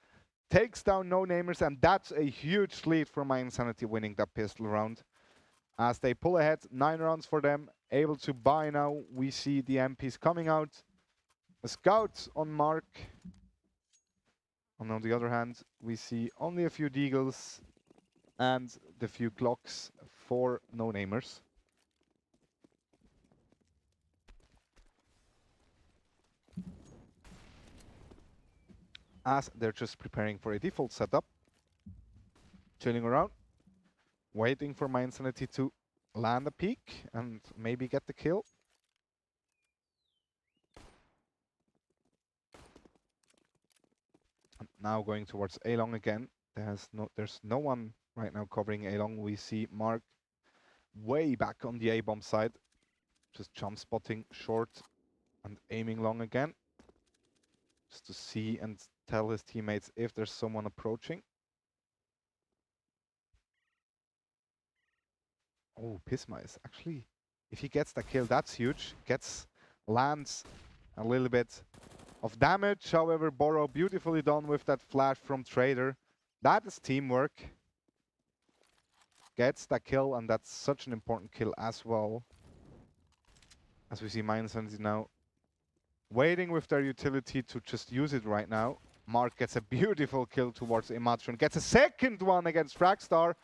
Speaker 5: takes down No Namers, and that's a huge lead for My Insanity winning that pistol round. As they pull ahead, 9 rounds for them, able to buy now. We see the MPs coming out. A scout on Mark. And on the other hand, we see only a few deagles and the few clocks for No Namers. As they're just preparing for a default setup. Chilling around. Waiting for My Insanity to land a peek and maybe get the kill. And now going towards A-Long again. There's no one right now covering A-Long. We see Mark way back on the A-bomb side. Just jump spotting short and aiming long again. Just to see and tell his teammates if there's someone approaching. Oh, Pisma is actually, if he gets that kill, that's huge. Lands a little bit of damage. However, Boro beautifully done with that flash from Trader. That is teamwork. Gets that kill, and that's such an important kill as well. As we see My Insanity now waiting with their utility to just use it right now. Mark gets a beautiful kill towards Imatron. Gets a second one against Fragstar.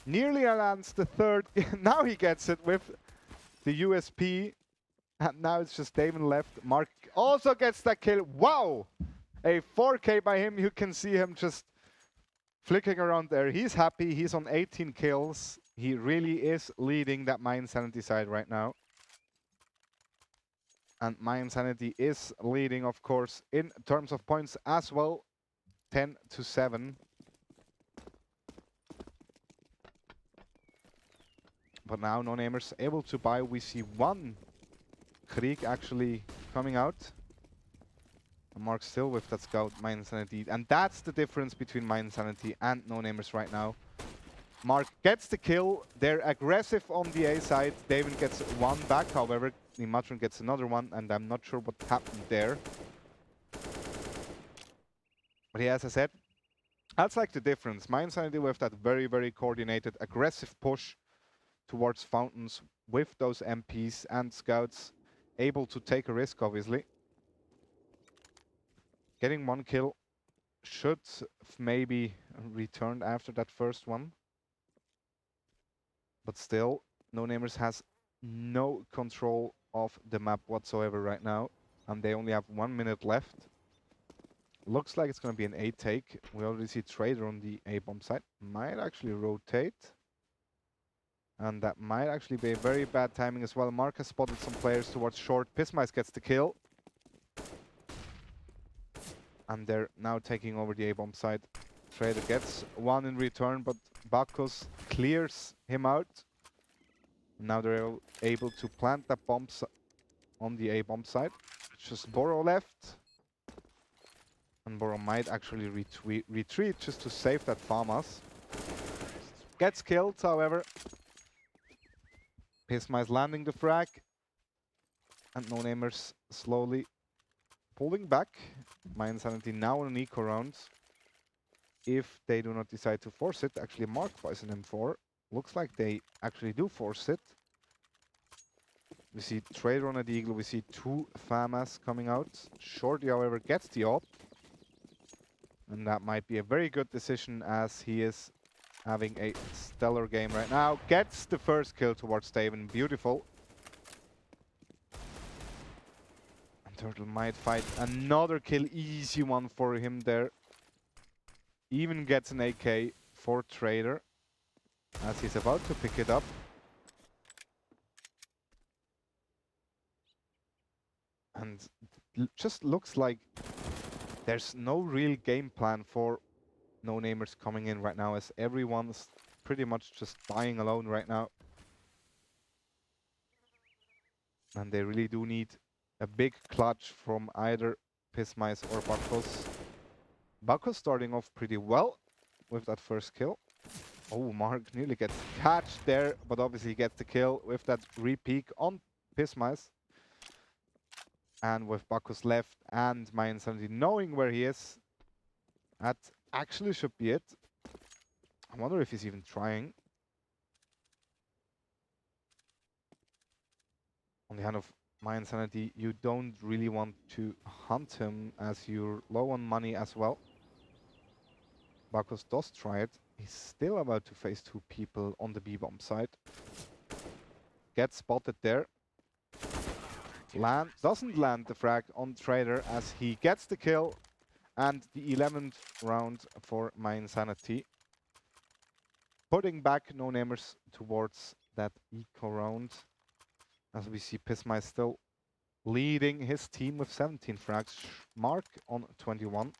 Speaker 5: Nearly lands the third. Now he gets it with the USP. And now it's just Damon left. Mark also gets that kill. Wow! A 4K by him. You can see him just flicking around there. He's happy. He's on 18 kills. He really is leading that My Insanity side right now. And My Insanity is leading, of course, in terms of points as well. 10-7. But now No Namers able to buy. We see one Krieg actually coming out. And Mark still with that scout, My Insanity. And that's the difference between My Insanity and No Namers right now. Mark gets the kill. They're aggressive on the A side. David gets one back, however. Nimatron gets another one, and I'm not sure what happened there. But yeah, as I said, that's like the difference. My Insanity with that very, very coordinated, aggressive push towards fountains with those MPs and scouts, able to take a risk, obviously. Getting one kill should maybe return after that first one. But still, No Namers has no control of the map whatsoever right now. And they only have 1 minute left. Looks like it's going to be an A take. We already see Trader on the A bomb side. Might actually rotate. And that might actually be a very bad timing as well. Mark has spotted some players towards short. Pismice gets the kill. And they're now taking over the A-bomb side. Trader gets one in return, but Bacchus clears him out. Now they're able to plant the bombs on the A-bomb side. It's just Boro left. And Boro might actually retreat just to save that farmhouse. Gets killed, however. Pisma is landing the frag. And No Namers slowly pulling back. My Insanity now on an eco round. If they do not decide to force it, actually Mark buys an M4. Looks like they actually do force it. We see Trader on a Deagle, we see two FAMAS coming out. Shorty, however, gets the op. And that might be a very good decision as he is having a stellar game right now. Gets the first kill towards Taven, beautiful. Turtle might fight another kill, easy one for him there. Even gets an AK for Trader as he's about to pick it up. And just looks like there's no real game plan for No Namers coming in right now, as everyone's pretty much just dying alone right now. And they really do need a big clutch from either Pismice or Bacchus. Bacchus starting off pretty well with that first kill. Oh, Mark nearly gets catched there, but obviously he gets the kill with that re-peek on Pismice. And with Bacchus left and My Insanity knowing where he is, That actually should be it. I wonder if he's even trying. On the hand of my insanity, you don't really want to hunt him as you're low on money as well. Bakos does try it. He's still about to face 2 people on the B-bomb side. Gets spotted there. Doesn't land the frag on Trader as he gets the kill. And the 11th round for my insanity. Putting back No Namers towards that eco round. As we see Pismai still leading his team with 17 frags. Mark on 21.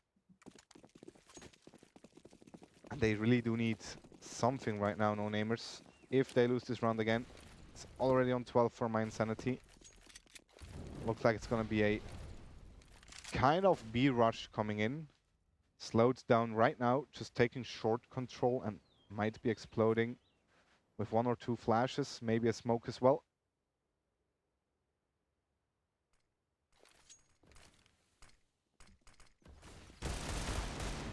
Speaker 5: And they really do need something right now, No Namers. If they lose this round again. It's already on 12 for my insanity. Looks like it's gonna be a kind of B rush coming in. Slowed down right now, just taking short control and might be exploding with 1 or 2 flashes, maybe a smoke as well.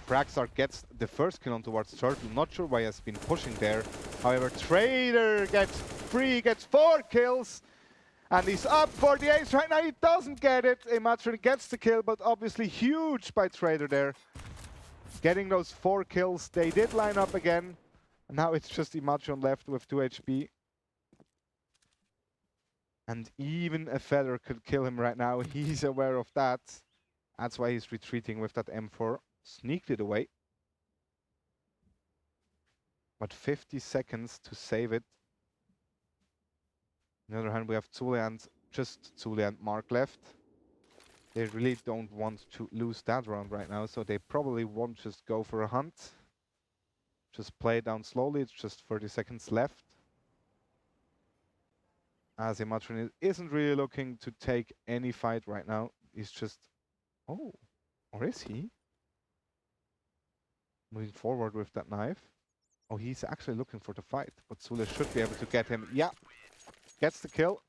Speaker 5: Fragstar gets the first kill on towards Turtle. Not sure why he has been pushing there. However, Trader gets 3, gets 4 kills. And he's up for the ace right now. He doesn't get it. Imatrin gets the kill, but obviously huge by Trader there. Getting those 4 kills. They did line up again. And now it's just Imatron left with 2 HP. And even a Feather could kill him right now. He's aware of that. That's why he's retreating with that M4. Sneaked it away. But 50 seconds to save it. On the other hand, we have Zule and just Zule and Mark left. They really don't want to lose that round right now, so they probably won't just go for a hunt. Just play it down slowly. It's just 30 seconds left. As Imatrin isn't really looking to take any fight right now. He's just... Oh, or is he? Moving forward with that knife. Oh, he's actually looking for the fight, but Zule should be able to get him. Yeah, gets the kill.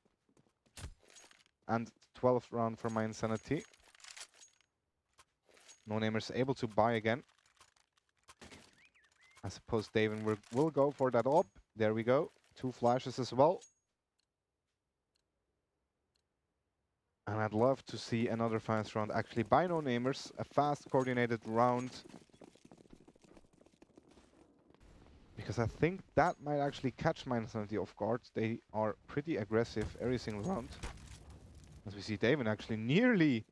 Speaker 5: And 12th round for my insanity. No Namers able to buy again. I suppose Daven will go for that op. There we go. 2 flashes as well. And I'd love to see another fast round actually by No Namers. A fast coordinated round. Because I think that might actually catch my insanity off guard. They are pretty aggressive every single round. As we see Daven actually nearly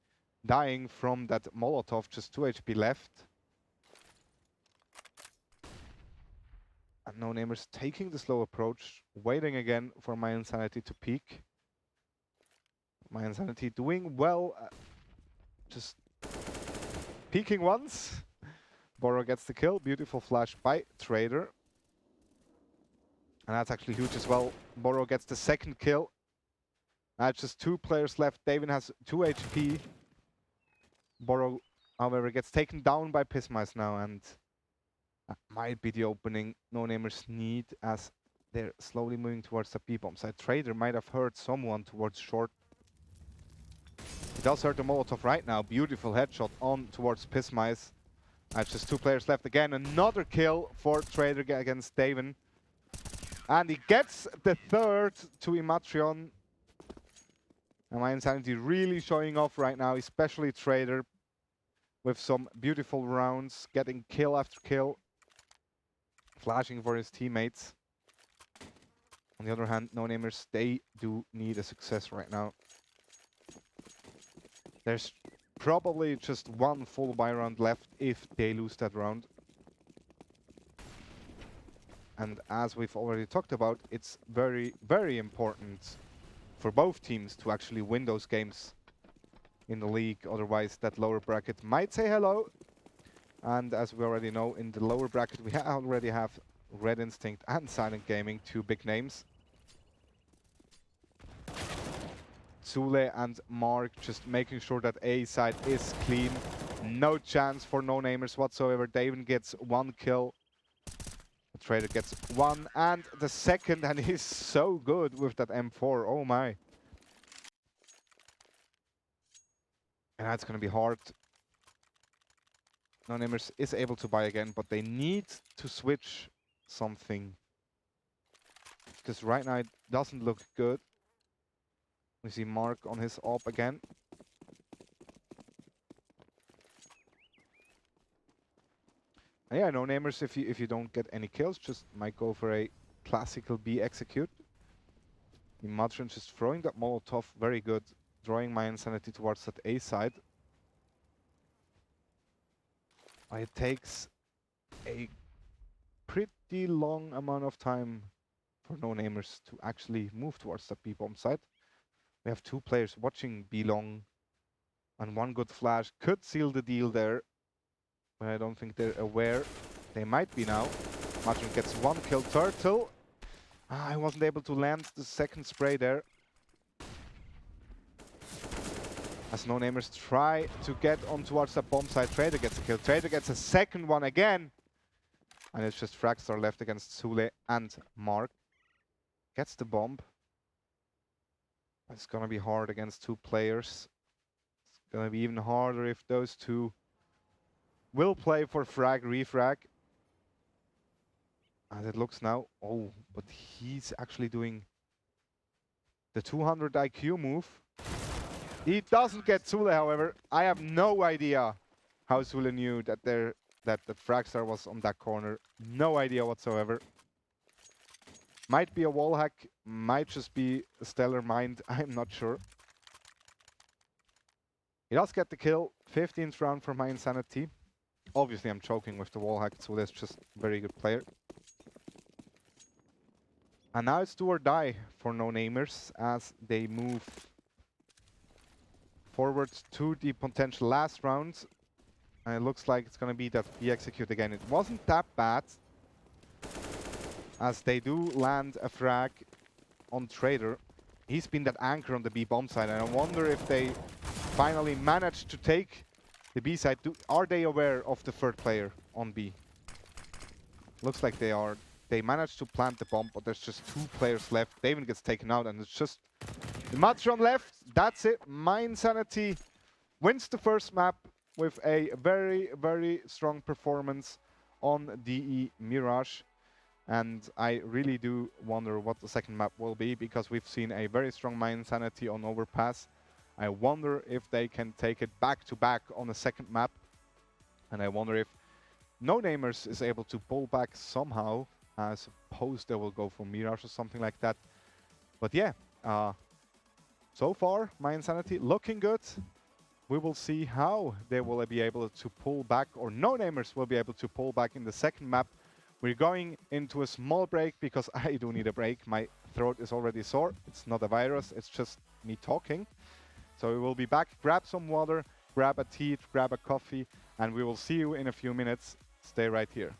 Speaker 5: dying from that Molotov, just 2 HP left. And No Namers taking the slow approach, waiting again for my insanity to peak. My insanity doing well, just peeking once. Boro gets the kill, beautiful flash by Trader. And that's actually huge as well. Boro gets the 2nd kill. That's just 2 players left. Daven has 2 HP. Boro, however, gets taken down by Pismice now, and that might be the opening No Namers need as they're slowly moving towards the B-bomb side. Trader might have heard someone towards short. He does hurt the Molotov right now. Beautiful headshot on towards Pismice. That's just 2 players left again. Another kill for Trader against Daven. And he gets the 3rd to Imatrion. And my insanity really showing off right now, especially Trader. With some beautiful rounds, getting kill after kill. Flashing for his teammates. On the other hand, No Namers, they do need a success right now. There's probably just 1 full buy round left if they lose that round. And as we've already talked about, it's very, very important for both teams to actually win those games in the league. Otherwise, that lower bracket might say hello. And as we already know, in the lower bracket, we already have Red Instinct and Silent Gaming, 2 big names. Zule and Mark just making sure that A side is clean. No chance for No Namers whatsoever. Daven gets 1 kill. The Trader gets 1 and the 2nd, and he's so good with that M4. Oh my. And that's going to be hard. No Namers is able to buy again, but they need to switch something. Because right now it doesn't look good. We see Mark on his op again. And yeah, no Namers, if you don't get any kills, just might go for a classical B execute. Imagine just throwing that Molotov, very good. Drawing my insanity towards that A side. It takes a pretty long amount of time for no Namers to actually move towards that B bomb side. We have two players watching B long, and one good flash could seal the deal there. But I don't think they're aware. They might be now. Matron gets one kill. Turtle. I wasn't able to land the second spray there. As no Namers try to get on towards the bomb side. Trader gets a kill. Trader gets a second one again. And it's just Fragstar left against Sule and Mark. Gets the bomb. It's gonna be hard against two players. It's gonna be even harder if those two will play for frag, refrag. As it looks now. Oh, but he's actually doing the 200 IQ move. He doesn't get Sule, however. I have no idea how Sule knew that that Fragstar was on that corner. No idea whatsoever. Might be a wall hack, might just be a stellar mind, I'm not sure. He does get the kill, 15th round for my insanity. Obviously I'm choking with the wall hack, so that's just a very good player. And now it's do or die for no Namers as they move forward to the potential last round. And it looks like it's gonna be that B execute again. It wasn't that bad, as they do land a frag on Trader. He's been that anchor on the B bomb side, and I wonder if they finally managed to take the B side. Are they aware of the third player on B? Looks like they are. They managed to plant the bomb, but there's just two players left. David gets taken out, and it's just the Matron left. That's it. My insanity wins the first map with a very, very strong performance on DE Mirage. And I really do wonder what the second map will be, because we've seen a very strong My Insanity on Overpass. I wonder if they can take it back to back on the second map. And I wonder if No Namers is able to pull back somehow. I suppose they will go for Mirage or something like that. But yeah, so far, My Insanity looking good. We will see how they will be able to pull back, or No Namers will be able to pull back in the second map. We're going into a small break because I do need a break. My throat is already sore. It's not a virus, it's just me talking. So we will be back. Grab some water, grab a tea, grab a coffee, and we will see you in a few minutes. Stay right here.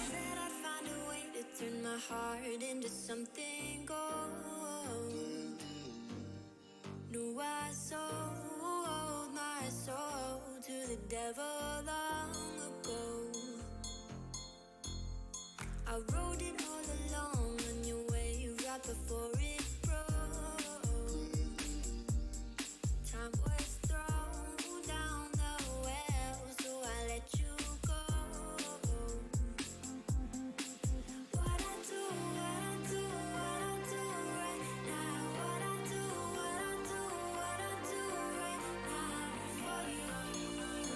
Speaker 1: Said I'd find a way to turn my heart into something gold. Knew I sold my soul to the devil long ago. I rode it all along on your wave right before it broke. Time was thrown down the well, so I let you go. What I do right now. What I do right now for you.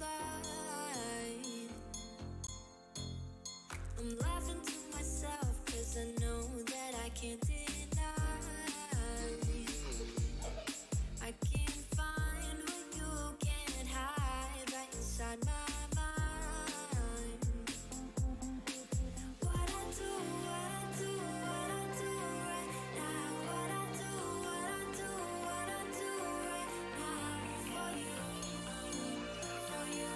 Speaker 1: fine. I'm laughing to myself, cause I know that I can't deny. I can't find what you can't hide right inside my mind. What I do right now. What I do right now for you, for you.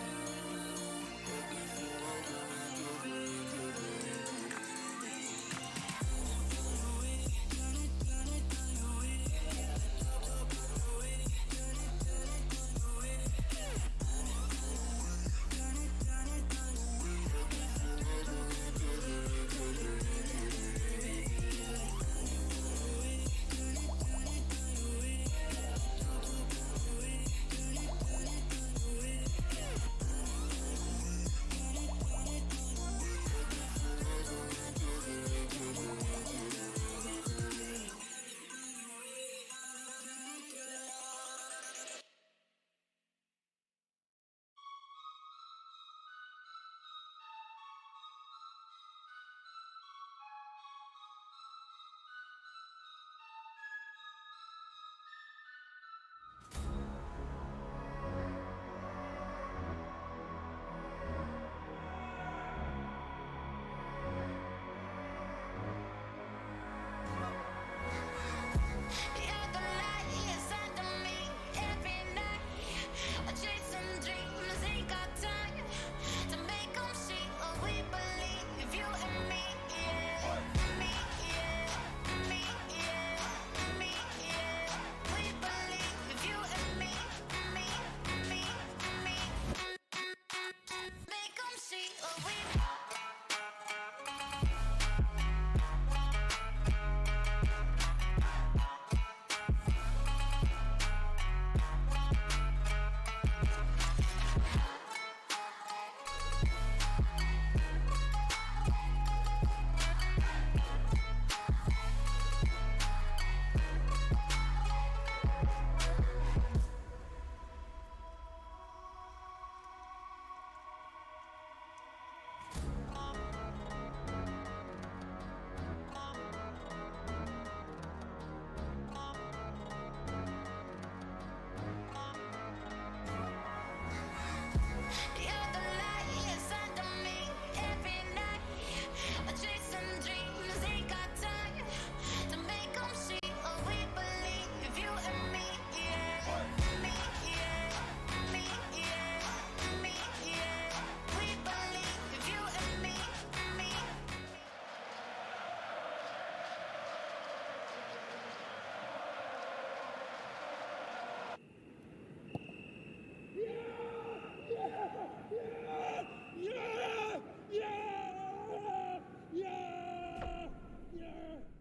Speaker 1: You're the light inside of me every night. I chase some dreams, ain't got time to make them see what we believe. You and me, yeah. Me, yeah. Me, yeah. Me, yeah. We believe you and me. Make them see what we You're the light inside of me every night. I chase some dreams, ain't got time to make them see what we believe. You and me, yeah. Me, yeah. Me, yeah. Me, yeah. We believe you and me.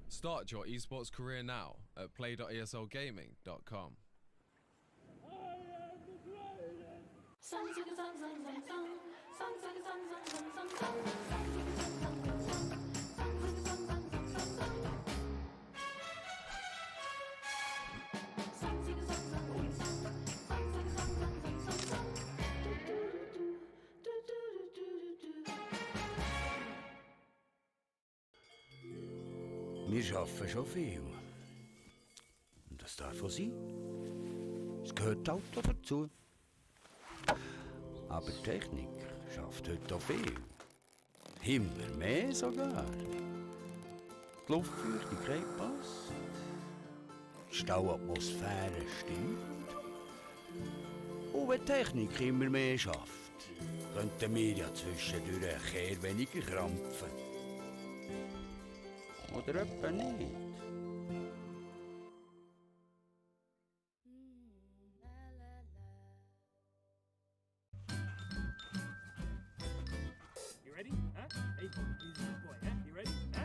Speaker 2: Start your esports career now at play.eslgaming.com.
Speaker 3: Wir arbeiten schon viel. Und das darf auch sein. Es gehört halt auch dazu. Aber die Technik schafft heute auch viel. Immer mehr sogar. Die Luftfeuchtigkeit passt. Die Stauatmosphäre stimmt. Und wenn die Technik immer mehr schafft, könnten wir ja zwischendurch ein Kehr weniger krampfen. Oder etwa nicht.
Speaker 4: You ready? Huh? Hey, he's a good boy, huh? You ready? Huh?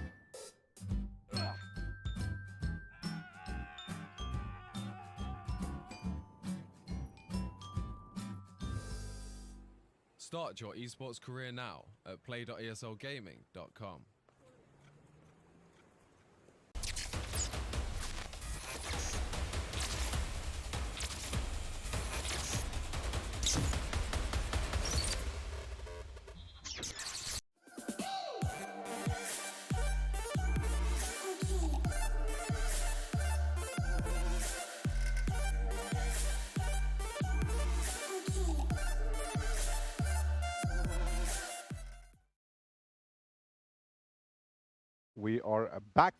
Speaker 2: Start your esports career now at play.eslgaming.com.
Speaker 5: we are back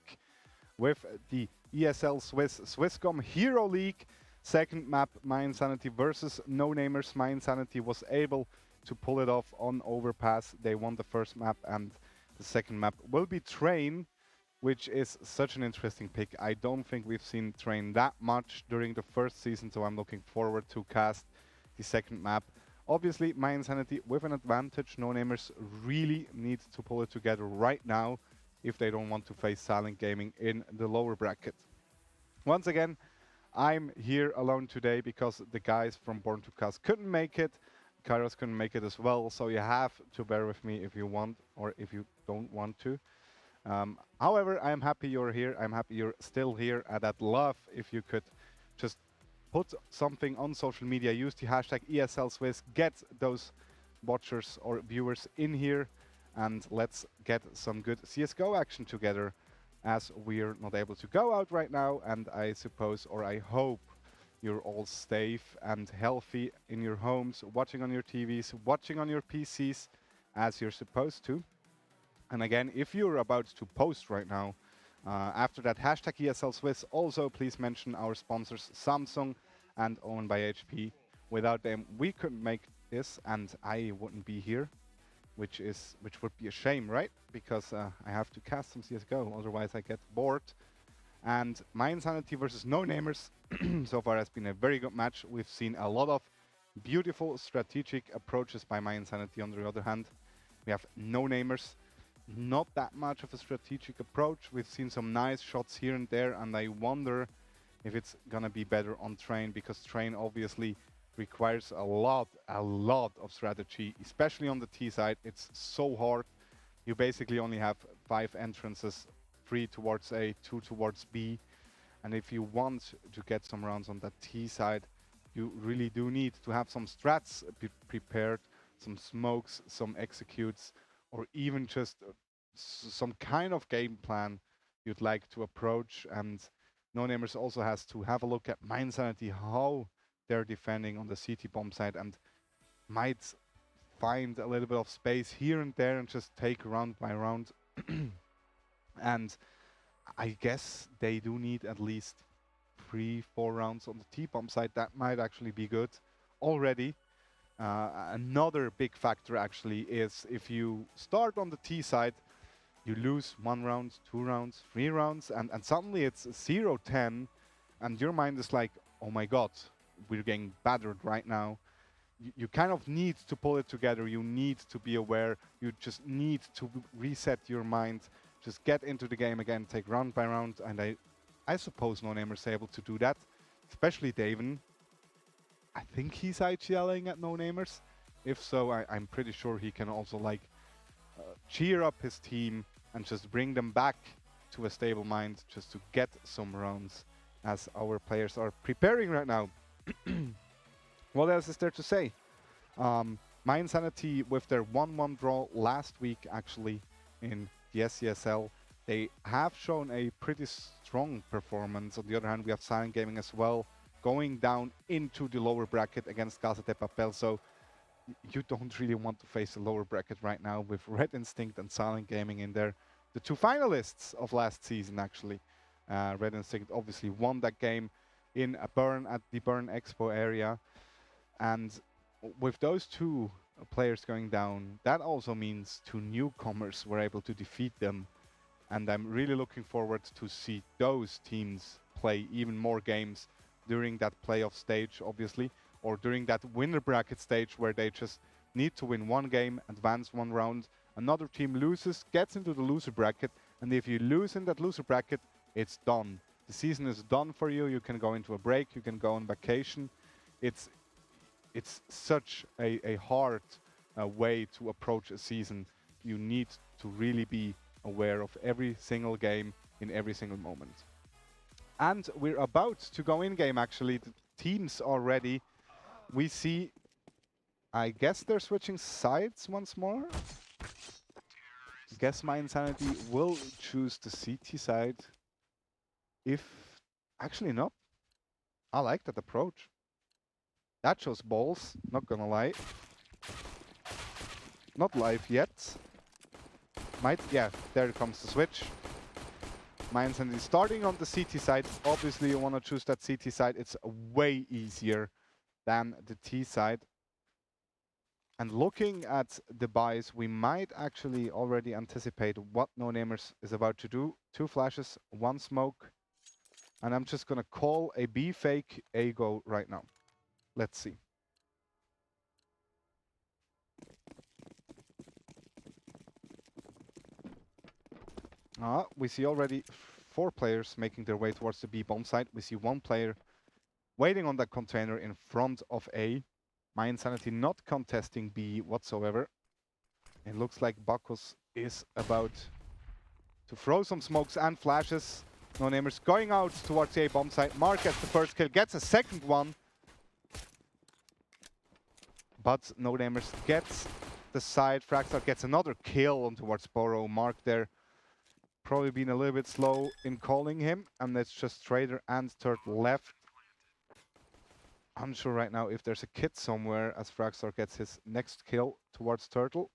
Speaker 5: with the ESL Swisscom Hero League. Second map, My Insanity versus No Namers. My Insanity was able to pull it off on Overpass. They won the first map, and the second map will be Train, which is such an interesting pick. I don't think we've seen Train that much during the first season, so I'm looking forward to cast the second map. Obviously, My Insanity with an advantage. No Namers really need to pull it together right now if they don't want to face Silent Gaming in the lower bracket. Once again, I'm here alone today because the guys from Born to Cast couldn't make it. Kairos couldn't make it as well, so you have to bear with me if you want or if you don't want to. However, I'm happy you're here. I'm happy you're still here. I'd love if you could just put something on social media. Use the hashtag ESL Swiss. Get those watchers or viewers in here, and let's get some good CSGO action together, as we're not able to go out right now. And I suppose, or I hope, you're all safe and healthy in your homes, watching on your TVs, watching on your PCs, as you're supposed to. And again, if you're about to post right now, after that hashtag ESL Swiss, also please mention our sponsors Samsung and owned by HP. Without them, we couldn't make this, and I wouldn't be here, which would be a shame, right? Because I have to cast some CS:GO, otherwise I get bored. And My Insanity versus No Namers so far has been a very good match. We've seen a lot of beautiful strategic approaches by My Insanity. On the other hand, we have No Namers. Not that much of a strategic approach. We've seen some nice shots here and there, and I wonder if it's gonna be better on Train, because Train obviously requires a lot of strategy, especially on the T side. It's so hard. You basically only have 5 entrances, 3 towards A, 2 towards B, and if you want to get some rounds on that T side, you really do need to have some strats prepared, some smokes, some executes, or even just some kind of game plan you'd like to approach. And No Namers also has to have a look at My Insanity, how they're defending on the CT bomb side, and might find a little bit of space here and there and just take round by round. And I guess they do need at least 3-4 rounds on the T-bomb side. That might actually be good already. Another big factor actually is if you start on the T side, you lose 1 round, 2 rounds, 3 rounds, and suddenly it's 0-10, and your mind is like, oh my god, we're getting battered right now. You kind of need to pull it together. You need to be aware. You just need to reset your mind. Just get into the game again, take round by round, and I suppose No Namers is able to do that, especially Daven. I think he's IGLing at No Namers. If so, I'm pretty sure he can also like cheer up his team and just bring them back to a stable mind, just to get some rounds, as our players are preparing right now. What else is there to say? My Insanity with their 1-1 draw last week, actually, in the SCSL, they have shown a pretty strong performance. On the other hand, we have Silent Gaming as well, going down into the lower bracket against Casa de Papel. So you don't really want to face the lower bracket right now with Red Instinct and Silent Gaming in there. The 2 finalists of last season, actually. Red Instinct obviously won that game in a Burn at the Burn Expo area. And with those 2 players going down, that also means 2 newcomers were able to defeat them. And I'm really looking forward to see those teams play even more games during that playoff stage, obviously, or during that winner bracket stage where they just need to win 1 game, advance 1 round, another team loses, gets into the loser bracket, and if you lose in that loser bracket, it's done. The season is done for you. You can go into a break, you can go on vacation. It's such a hard way to approach a season. You need to really be aware of every single game in every single moment. And we're about to go in game, actually. The teams are ready. We see, I guess they're switching sides once more. I guess My Insanity will choose the CT side. If, actually no. I like that approach. That shows balls, not gonna lie. Not live yet. Might, yeah, there comes the switch. My Insanity starting on the CT side. Obviously, you want to choose that CT side. It's way easier than the T side. And looking at the buys, we might actually already anticipate what No Namers is about to do. 2 flashes, 1 smoke. And I'm just going to call a B fake A go right now. Let's see. We see already 4 players making their way towards the B bomb site. We see 1 player waiting on that container in front of A. My Insanity not contesting B whatsoever. It looks like Bacchus is about to throw some smokes and flashes. No Namers going out towards the A bomb site. Mark gets the first kill, gets a second one. But No Namers gets the side. Fragstar gets another kill on towards Boro. Mark there probably been a little bit slow in calling him. And it's just Trader and Turtle left. Unsure right now if there's a kit somewhere as Fragstar gets his next kill towards Turtle.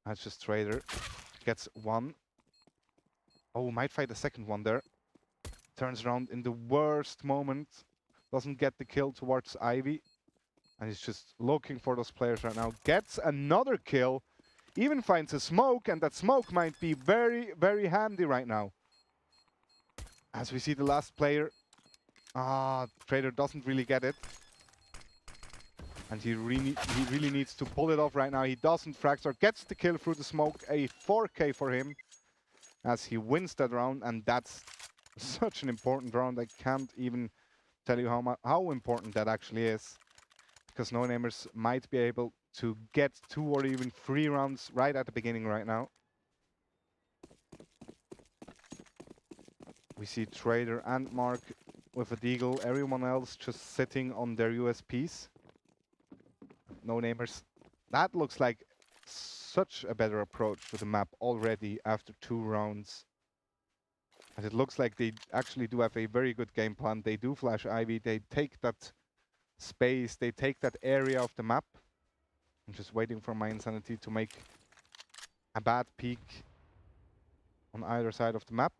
Speaker 5: That's just Trader. Gets 1. Oh, might fight the second one there. Turns around in the worst moment. Doesn't get the kill towards Ivy. And he's just looking for those players right now. Gets another kill. Even finds a smoke. And that smoke might be very, very handy right now. As we see the last player. Trader doesn't really get it. And he really needs to pull it off right now. He doesn't. Fragstar gets the kill through the smoke. A 4K for him. As he wins that round. And that's such an important round. I can't even tell you how important that actually is. Because No Namers might be able to get 2 or even 3 rounds right at the beginning right now. We see Trader and Mark with a deagle. Everyone else just sitting on their USPs. No Namers. That looks like such a better approach to the map already after 2 rounds. And it looks like they actually do have a very good game plan. They do flash Ivy. They take that space. They take that area of the map. I'm just waiting for My Insanity to make a bad peek on either side of the map.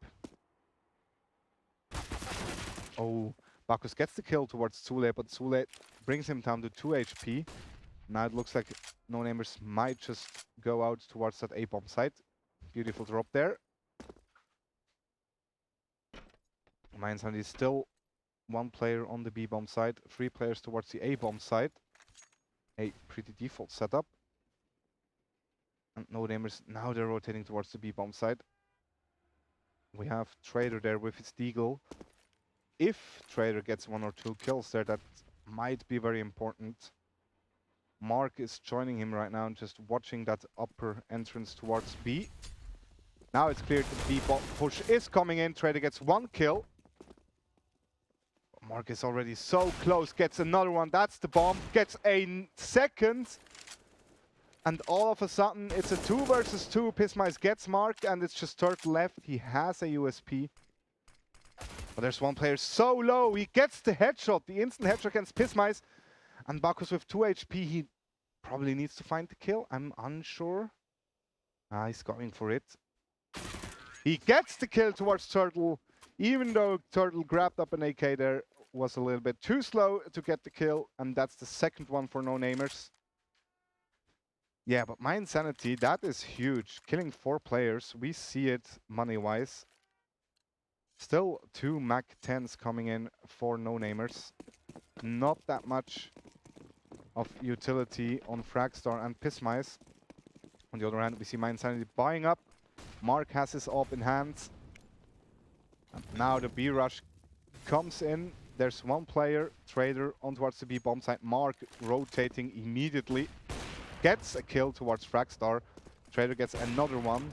Speaker 5: Oh, Bacchus gets the kill towards Zule, but Zule brings him down to 2 HP. Now it looks like No Namers might just go out towards that A bomb site. Beautiful drop there. My Insanity is still 1 player on the B bomb side, 3 players towards the A bomb side. A pretty default setup. And No Namers, now they're rotating towards the B bomb side. We have Trader there with his deagle. If Trader gets 1 or 2 kills there, that might be very important. Mark is joining him right now and just watching that upper entrance towards B. Now it's clear the B push is coming in. Trader gets 1 kill. Mark is already so close, gets another one. That's the bomb. Gets a second. And all of a sudden, it's a 2 versus 2. Pismice gets Mark, and it's just Turtle left. He has a USP. But there's 1 player so low. He gets the headshot, the instant headshot against Pismice. And Bacchus with 2 HP, he probably needs to find the kill. I'm unsure. He's going for it. He gets the kill towards Turtle. Even though Turtle grabbed up an AK there, was a little bit too slow to get the kill. And that's the second one for No Namers. Yeah, but My Insanity, that is huge. Killing 4 players, we see it money-wise. Still 2 Mac 10s coming in for No Namers. Not that much of utility on Fragstar and Pismice. On the other hand, we see My Insanity buying up. Mark has his AWP in hand. And now the B rush comes in. There's 1 player, Trader, on towards the B bomb site. Mark rotating immediately. Gets a kill towards Fragstar. Trader gets another one.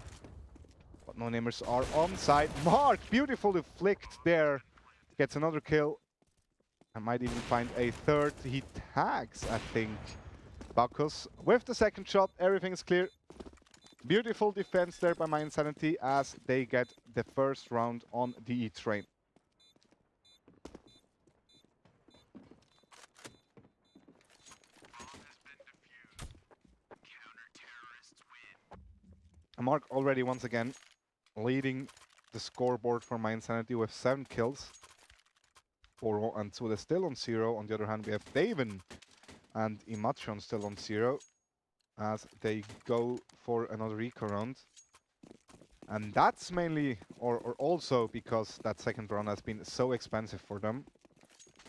Speaker 5: But No Namers are on site. Mark, beautifully flicked there. Gets another kill. And might even find a third. He tags, I think, Bacchus. With the second shot, everything's clear. Beautiful defense there by My Insanity as they get the first round on the E train. Mark already once again leading the scoreboard for My Insanity with 7 kills. Boro and Zule still on 0. On the other hand, we have Davin and Imatron still on 0 as they go for another eco round. And that's mainly, or also because that second round has been so expensive for them.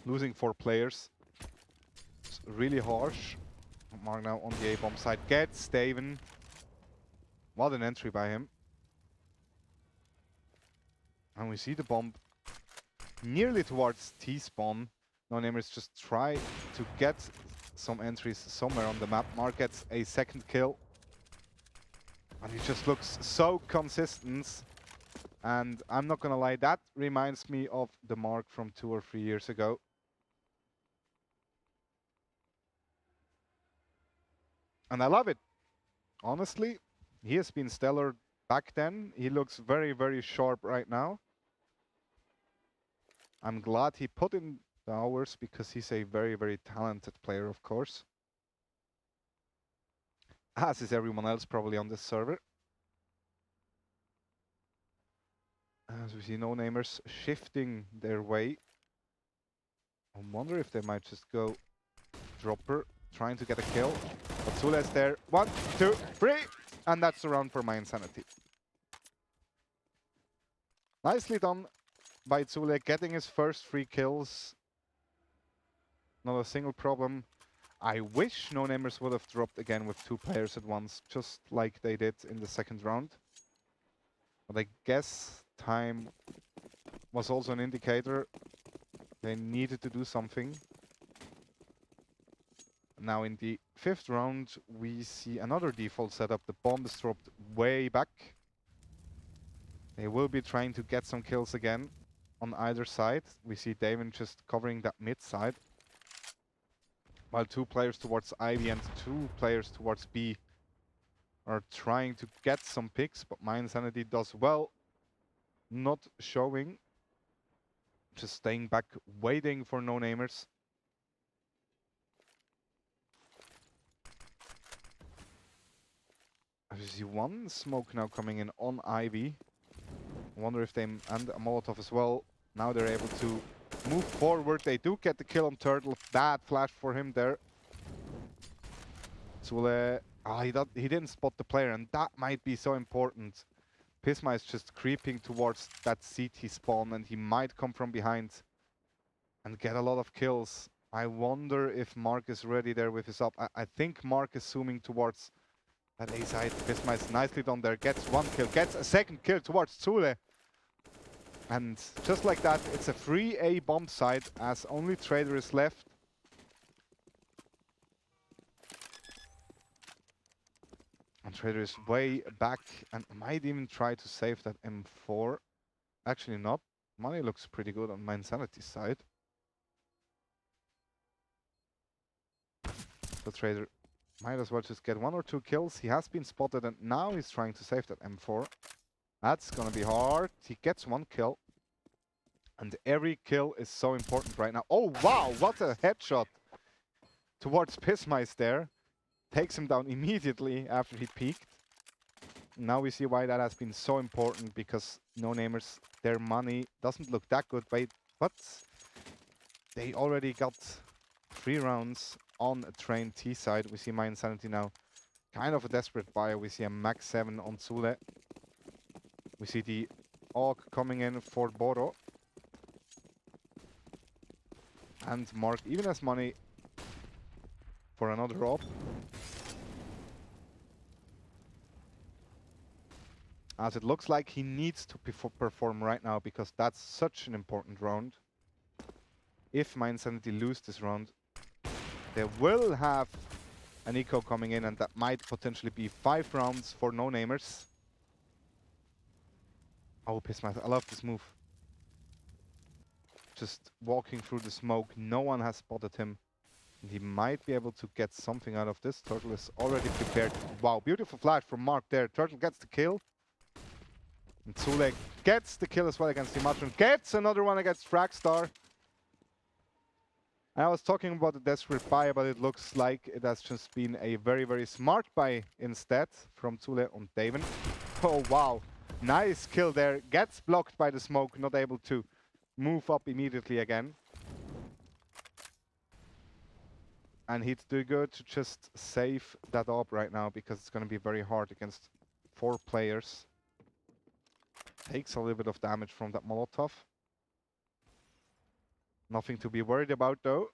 Speaker 5: Losing 4 players. It's really harsh. Mark now on the A-bomb side gets Davin. What an entry by him. And we see the bomb nearly towards T-spawn. No-namers just try to get some entries somewhere on the map. Mark gets a second kill. And he just looks so consistent. And I'm not gonna lie, that reminds me of the Mark from 2 or 3 years ago. And I love it. Honestly, he has been stellar back then. He looks very, very sharp right now. I'm glad he put in the hours because he's a very, very talented player, of course. As is everyone else probably on this server. As we see no-namers shifting their way. I wonder if they might just go dropper, trying to get a kill. But Zule's there. 1, 2, 3! And that's the round for My Insanity. Nicely done by Zule, getting his first 3 kills. Not a single problem. I wish no-namers would have dropped again with 2 players at once, just like they did in the second round. But I guess time was also an indicator. They needed to do something. Now in the 5th round, we see another default setup. The bomb is dropped way back. They will be trying to get some kills again on either side. We see Davin just covering that mid side. While 2 players towards Ivy and 2 players towards B are trying to get some picks, but My Insanity does well. Not showing. Just staying back, waiting for no-namers. I see 1 smoke now coming in on Ivy. I wonder if they, and a Molotov as well. Now they're able to move forward. They do get the kill on Turtle. Bad flash for him there. Zule, he didn't spot the player, and that might be so important. Pisma is just creeping towards that CT spawn, and he might come from behind and get a lot of kills. I wonder if Mark is ready there with his up. I think Mark is zooming towards that A side. Pisma is nicely done there. Gets 1 kill, gets a second kill towards Zule. And just like that, it's a free A bomb side as only Trader is left. And Trader is way back and might even try to save that M4. Actually not. Money looks pretty good on My Insanity side. The Trader might as well just get 1 or 2 kills. He has been spotted and now he's trying to save that M4. That's gonna be hard. He gets 1 kill. And every kill is so important right now. Oh wow, what a headshot towards Pismice there. Takes him down immediately after he peeked. Now we see why that has been so important, because no-namers, their money doesn't look that good, but they already got 3 rounds on a train T side. We see My Insanity now kind of a desperate buy. We see a max 7 on Zule. We see the AUG coming in for Boro. And Mark even has money for another op. As it looks like he needs to perform right now, because that's such an important round. If My Insanity lose this round, they will have an eco coming in, and that might potentially be 5 rounds for no-namers. Oh, Pismath, I love this move. Just walking through the smoke, no one has spotted him. And he might be able to get something out of this. Turtle is already prepared. Wow, beautiful flash from Mark there. Turtle gets the kill. And Zule gets the kill as well against Imatron. Gets another one against Fragstar. I was talking about the desperate buy, but it looks like it has just been a very, very smart buy instead from Zule on Davin. Oh, wow. Nice kill there. Gets blocked by the smoke, not able to move up immediately again. And he'd do good to just save that up right now because it's going to be very hard against 4 players. Takes a little bit of damage from that Molotov. Nothing to be worried about though.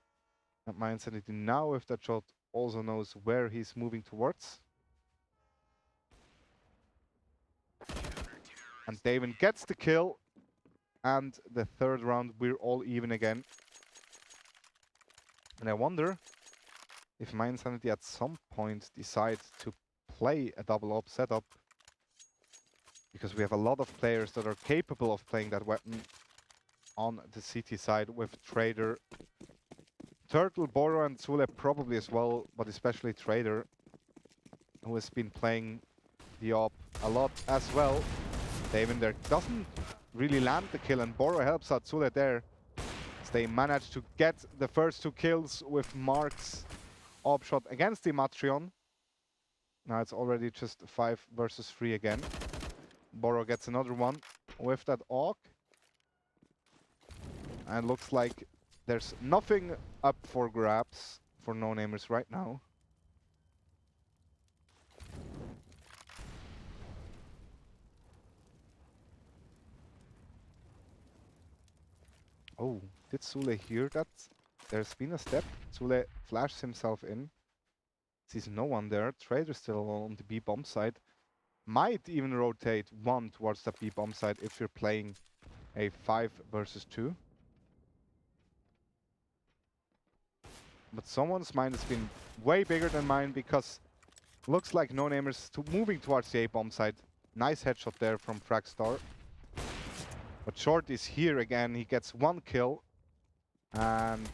Speaker 5: And my Insanity now with that shot also knows where he's moving towards. And Daven gets the kill. And the third round we're all even again. And I wonder if my Insanity at some point decides to play a double up setup. Because we have a lot of players that are capable of playing that weapon on the CT side with Trader, Turtle, Boro and Zule probably as well, but especially Trader, who has been playing the op a lot as well. Daven there doesn't really land the kill, and Boro helps out Zule there. As they manage to get the first 2 kills with Mark's op shot against the Matrion. Now it's already just 5 versus 3 again. Boro gets another one with that AUG. And looks like there's nothing up for grabs for no-namers right now. Oh, did Zule hear that? There's been a step. Zule flashes himself in. Sees no one there. Trader's still on the B bomb side. Might even rotate 1 towards the B bomb side if you're playing a 5 versus 2. But someone's mind has been way bigger than mine because looks like no-namers moving towards the A bomb side. Nice headshot there from Fragstar. But Short is here again. He gets 1 kill and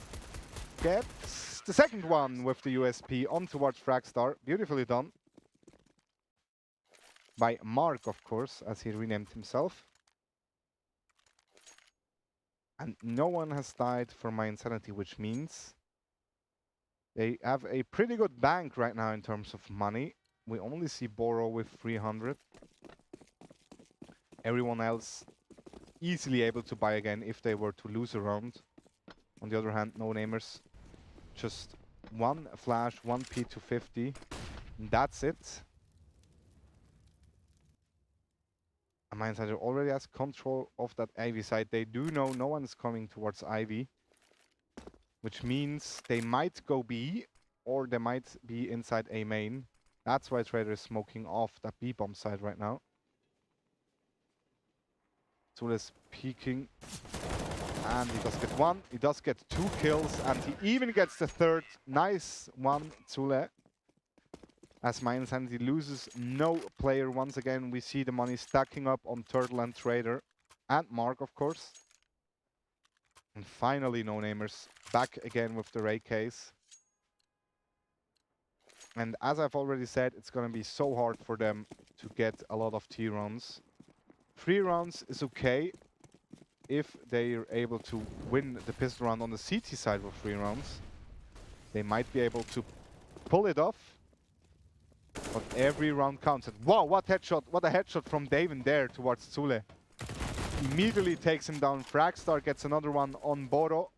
Speaker 5: gets the second one with the USP on towards Fragstar. Beautifully done. By Mark, of course, as he renamed himself. And no one has died for my Insanity, which means they have a pretty good bank right now in terms of money. We only see Boro with 300. Everyone else easily able to buy again if they were to lose a round. On the other hand, no-namers, just 1 flash, 1 P250. And that's it. And my Insider already has control of that Ivy side. They do know no one is coming towards Ivy. Which means they might go B, or they might be inside A main. That's why Trader is smoking off that B bomb side right now. Zule is peeking. And he does get 1. He does get 2 kills, and he even gets the third. Nice one, Zule. As my Insanity loses no player once again, we see the money stacking up on Turtle and Trader. And Mark, of course. And finally, no-namers back again with the Ray case. And as I've already said, it's going to be so hard for them to get a lot of T rounds. 3 rounds is okay if they're able to win the pistol round on the CT side with 3 rounds. They might be able to pull it off. But every round counts. And wow, what headshot! What a headshot from Daven there towards Zule. Immediately takes him down. Fragstar gets another one on Boro.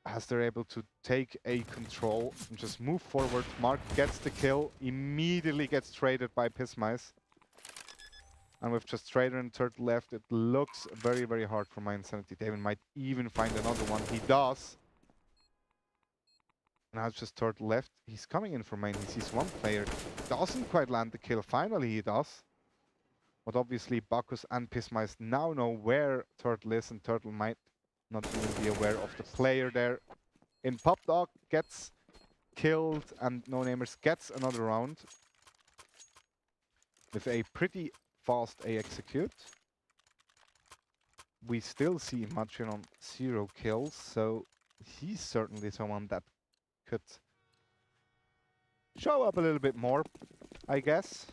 Speaker 5: As they're able to take a control and just move forward. Mark gets the kill. Immediately gets traded by Pissmice. And with just Trader and Turtle left, it looks very, very hard for my Insanity. Daven might even find another one. He does. Now it's just Turtle left. He's coming in for main. He sees 1 player. Doesn't quite land the kill. Finally he does. But obviously Bacchus and Pissmice now know where Turtle is, and Turtle might not even be aware of the player there. In Pop Dog gets killed, and no-namers gets another round. With a pretty fast A execute. We still see Matrion on 0 kills, so he's certainly someone that could show up a little bit more, I guess.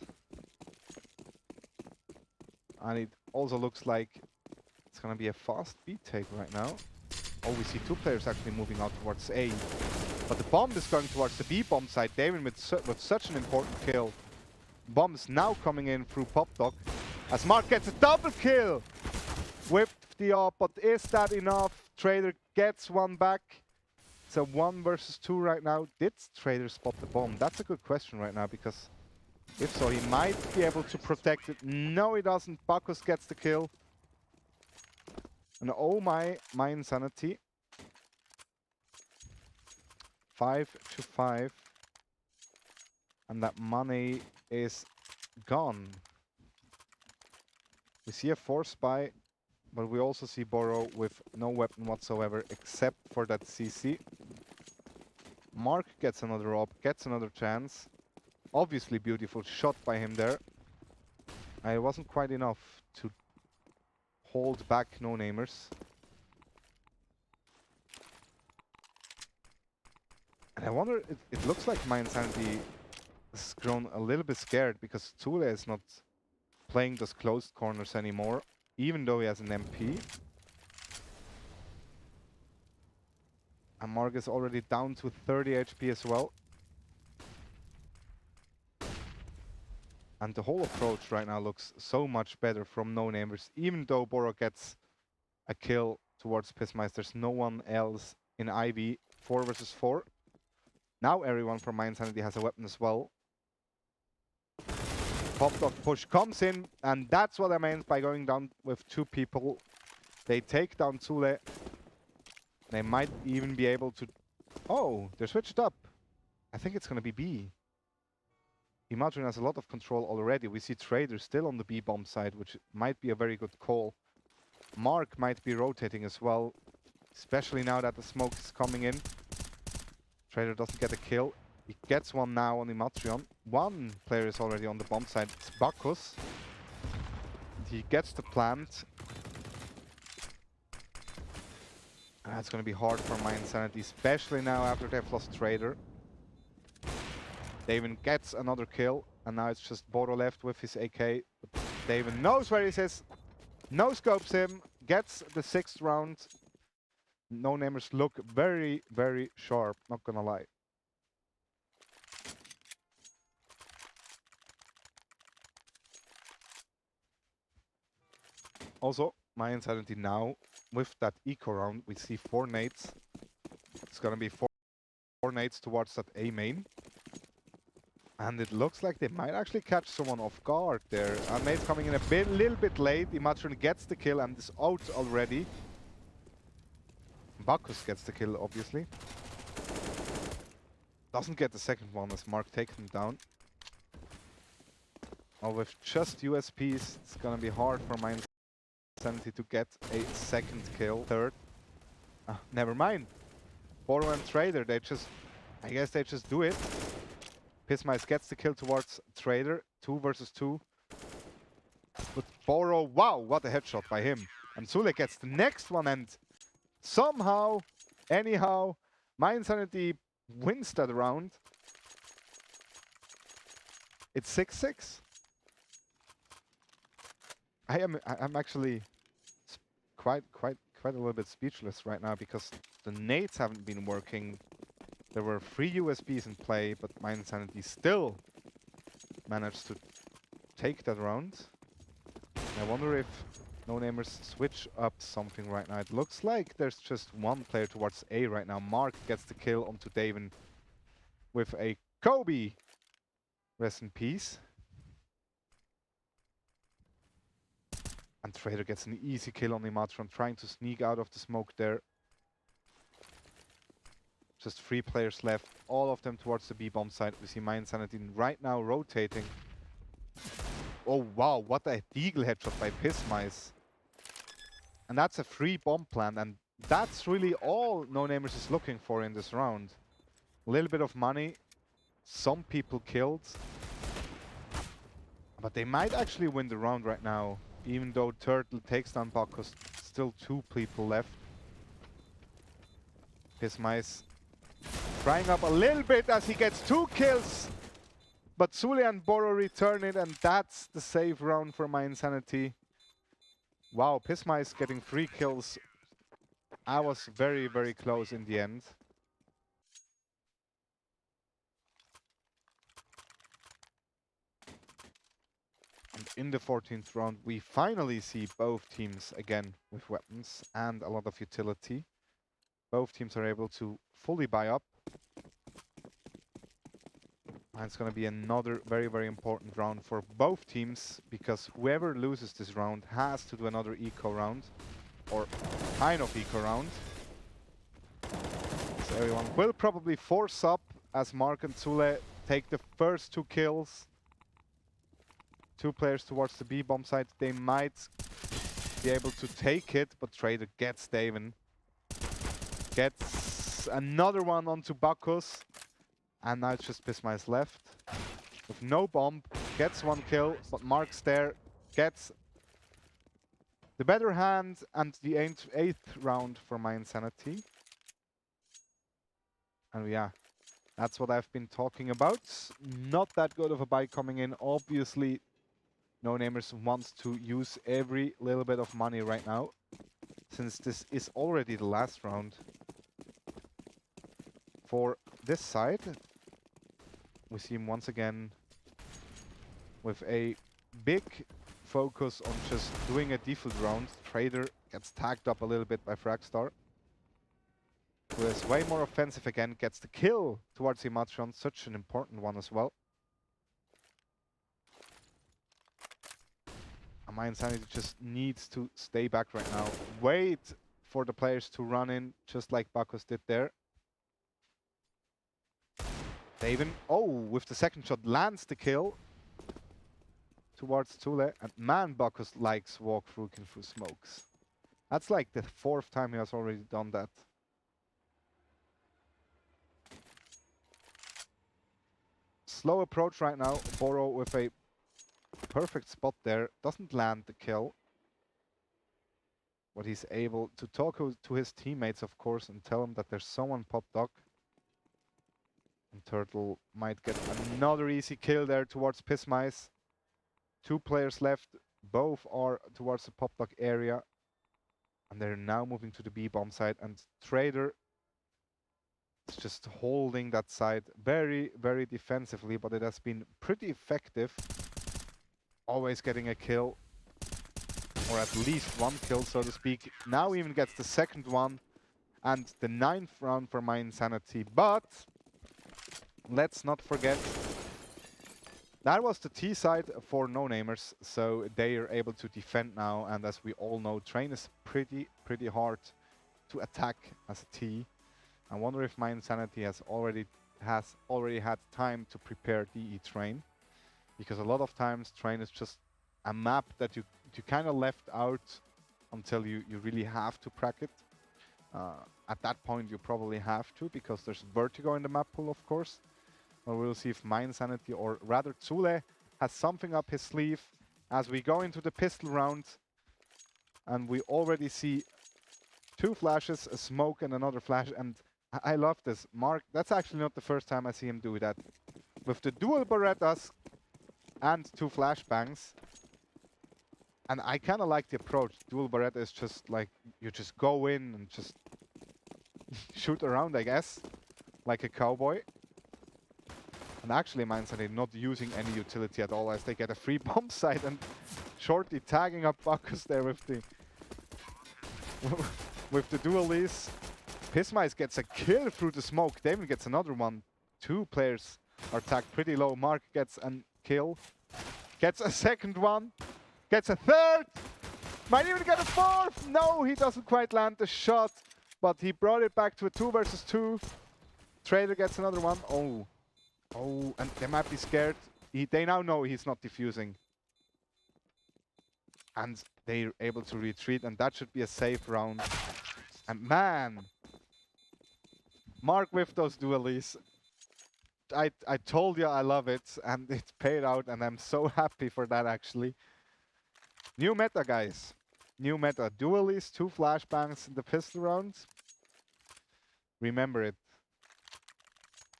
Speaker 5: And it also looks like it's going to be a fast B take right now. Oh, we see 2 players actually moving out towards A. But the bomb is going towards the B bomb side. Daven with such an important kill bombs now coming in through Pop Dog. As Mark gets a double kill with the AWP, but is that enough? Trader gets one back. It's a 1 versus 2 right now. Did Trader spot the bomb? That's a good question right now, because if so, he might be able to protect it. No, he doesn't. Bacchus gets the kill. And oh my insanity. 5-5. And that money is gone. We see a 4 spy, but we also see Boro with no weapon whatsoever except for that CC. Mark gets another op, gets another chance. Obviously beautiful shot by him there. It wasn't quite enough to hold back no-namers. And I wonder, it looks like my insanity has grown a little bit scared because Thule is not playing those closed corners anymore, even though he has an MP. And Mark is already down to 30 HP as well. And the whole approach right now looks so much better from no-namers, even though Boro gets a kill towards Pissmice. There's no one else in IV. 4 versus 4. Now everyone from My Insanity has a weapon as well. Pop Dog push comes in, and that's what I meant by going down with 2 people. They take down Thule. They might even be able to... Oh, they're switched up. I think it's going to be B. Imadrin has a lot of control already. We see Trader still on the B bomb side, which might be a very good call. Mark might be rotating as well, especially now that the smoke is coming in. Trader doesn't get a kill. He gets one now on Imatrion. One player is already on the bomb side. It's Bacchus. He gets the plant. And it's going to be hard for My Insanity, especially now after they've lost Trader. Davin gets another kill, and now it's just Boro left with his AK. But Davin knows where he is, no-scopes him, gets the 6th round. No-namers look very, very sharp, not gonna lie. Also, My Insanity now, with that eco round, we see 4 nades. It's gonna be 4 nades towards that A main. And it looks like they might actually catch someone off guard there. Nade coming in a little bit late. Imatron gets the kill and is out already. Bacchus gets the kill, obviously. Doesn't get the second one as Mark takes him down. Oh, with just USPs, it's gonna be hard for My Insanity to get a second kill. Third. Never mind. Boro and Trader, I guess they just do it. Pissmice gets the kill towards Trader. 2 versus 2. But Boro, wow, what a headshot by him. And Zule gets the next one, and somehow, anyhow, My Insanity wins that round. It's 6-6. I'm actually quite a little bit speechless right now because the nades haven't been working. There were 3 USBs in play, but My Insanity still managed to take that round. I wonder if no-namers switch up something right now. It looks like there's just one player towards A right now. Mark gets the kill onto Davin with a Kobe. Rest in peace. And Trader gets an easy kill on Imatron, trying to sneak out of the smoke there. Just 3 players left, all of them towards the B bomb side. We see My Insanity right now rotating. Oh wow, what a deagle headshot by Pissmice. And that's a free bomb plant, and that's really all No-namers is looking for in this round. A little bit of money, some people killed. But they might actually win the round right now, even though Turtle takes down Bacchus. Still 2 people left. Pissmice trying up a little bit as he gets 2 kills. But Zule and Boro return it, and that's the save round for My Insanity. Wow, Pissmice getting 3 kills. I was very, very close in the end. in the 14th round, we finally see both teams again with weapons and a lot of utility. Both teams are able to fully buy up. And it's going to be another very, very important round for both teams, because whoever loses this round has to do another eco round, or kind of eco round. So everyone will probably force up as Mark and Zule take the first 2 kills. 2 players towards the B-bomb side. They might be able to take it, but Trader gets Daven. Gets another one onto Bacchus. And now it's just Pismice left. With no bomb. Gets 1 kill, but Mark's there. Gets the better hand and the 8th round for my Insanity. And yeah, that's what I've been talking about. Not that good of a buy coming in. Obviously, No Namers wants to use every little bit of money right now, since this is already the last round. For this side, we see him once again with a big focus on just doing a default round. Trader gets tagged up a little bit by Fragstar, who is way more offensive again, gets the kill towards Himatron, such an important one as well. And my Insanity just needs to stay back right now. Wait for the players to run in, just like Bacchus did there. Daven, oh, with the second shot, lands the kill towards Zule. And man, Bacchus likes walkthrough through smokes. That's like the 4th time he has already done that. Slow approach right now. Boro with a perfect spot there. Doesn't land the kill. But he's able to talk to his teammates, of course, and tell them that there's someone pop dog. And Turtle might get another easy kill there towards Pismice. 2 players left. Both are towards the pop dog area. And they're now moving to the B-bomb side. And Trader is just holding that side very, very defensively. But it has been pretty effective. Always getting a kill. Or at least 1 kill, so to speak. Now even gets the 2nd one. And the 9th round for my Insanity. But let's not forget, that was the T side for No Namers, so they are able to defend now. And as we all know, Train is pretty hard to attack as a T. I wonder if my Insanity has already had time to prepare DE Train, because a lot of times Train is just a map that you kind of left out until you really have to crack it. At that point, you probably have to, because there's vertigo in the map pool, of course. Well, we'll see if my Insanity, or rather Zule, has something up his sleeve as we go into the pistol round. And we already see 2 flashes, a smoke and another flash. And I love this. Mark, that's actually not the first time I see him do that. With the dual Berettas and 2 flashbangs. And I kind of like the approach. Dual Beretta is just like, you just go in and just shoot around, I guess. Like a cowboy. And actually, my Insanity not using any utility at all, as they get a free bomb site and shortly tagging up Bacchus there with the with the dualies. Pismice gets a kill through the smoke. David gets another one. 2 players are tagged pretty low. Mark gets a kill. Gets a 2nd one. Gets a 3rd. Might even get a 4th. No, he doesn't quite land the shot. But he brought it back to a 2 versus 2. Trader gets another one. Oh. Oh, and they might be scared. They now know he's not defusing. And they're able to retreat, and that should be a safe round. And man, Mark with those dualies. I told you I love it, and it's paid out, and I'm so happy for that, actually. New meta, guys. New meta. Dualies, 2 flashbangs in the pistol rounds. Remember it.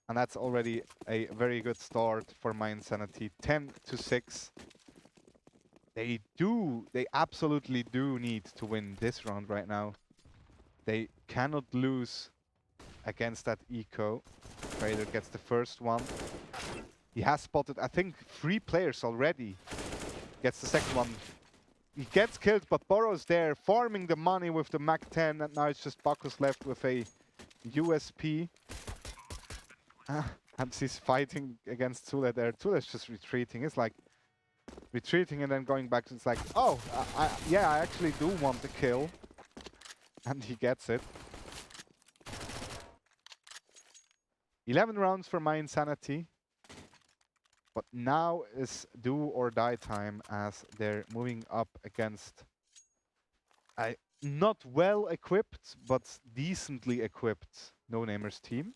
Speaker 5: And that's already a very good start for my Insanity. 10-6. They absolutely do need to win this round right now. They cannot lose against that eco. Trader gets the first one. He has spotted, I think, 3 players already. Gets the second one. He gets killed, but Burrow's there, farming the money with the Mac-10, and now it's just Bacchus left with a USP. And he's fighting against Tule there. Tule's just retreating. It's like retreating and then going back to, it's like, oh, yeah, I actually do want the kill. And he gets it. 11 rounds for my Insanity. But now is do or die time as they're moving up against a not well equipped, but decently equipped No-Namers team.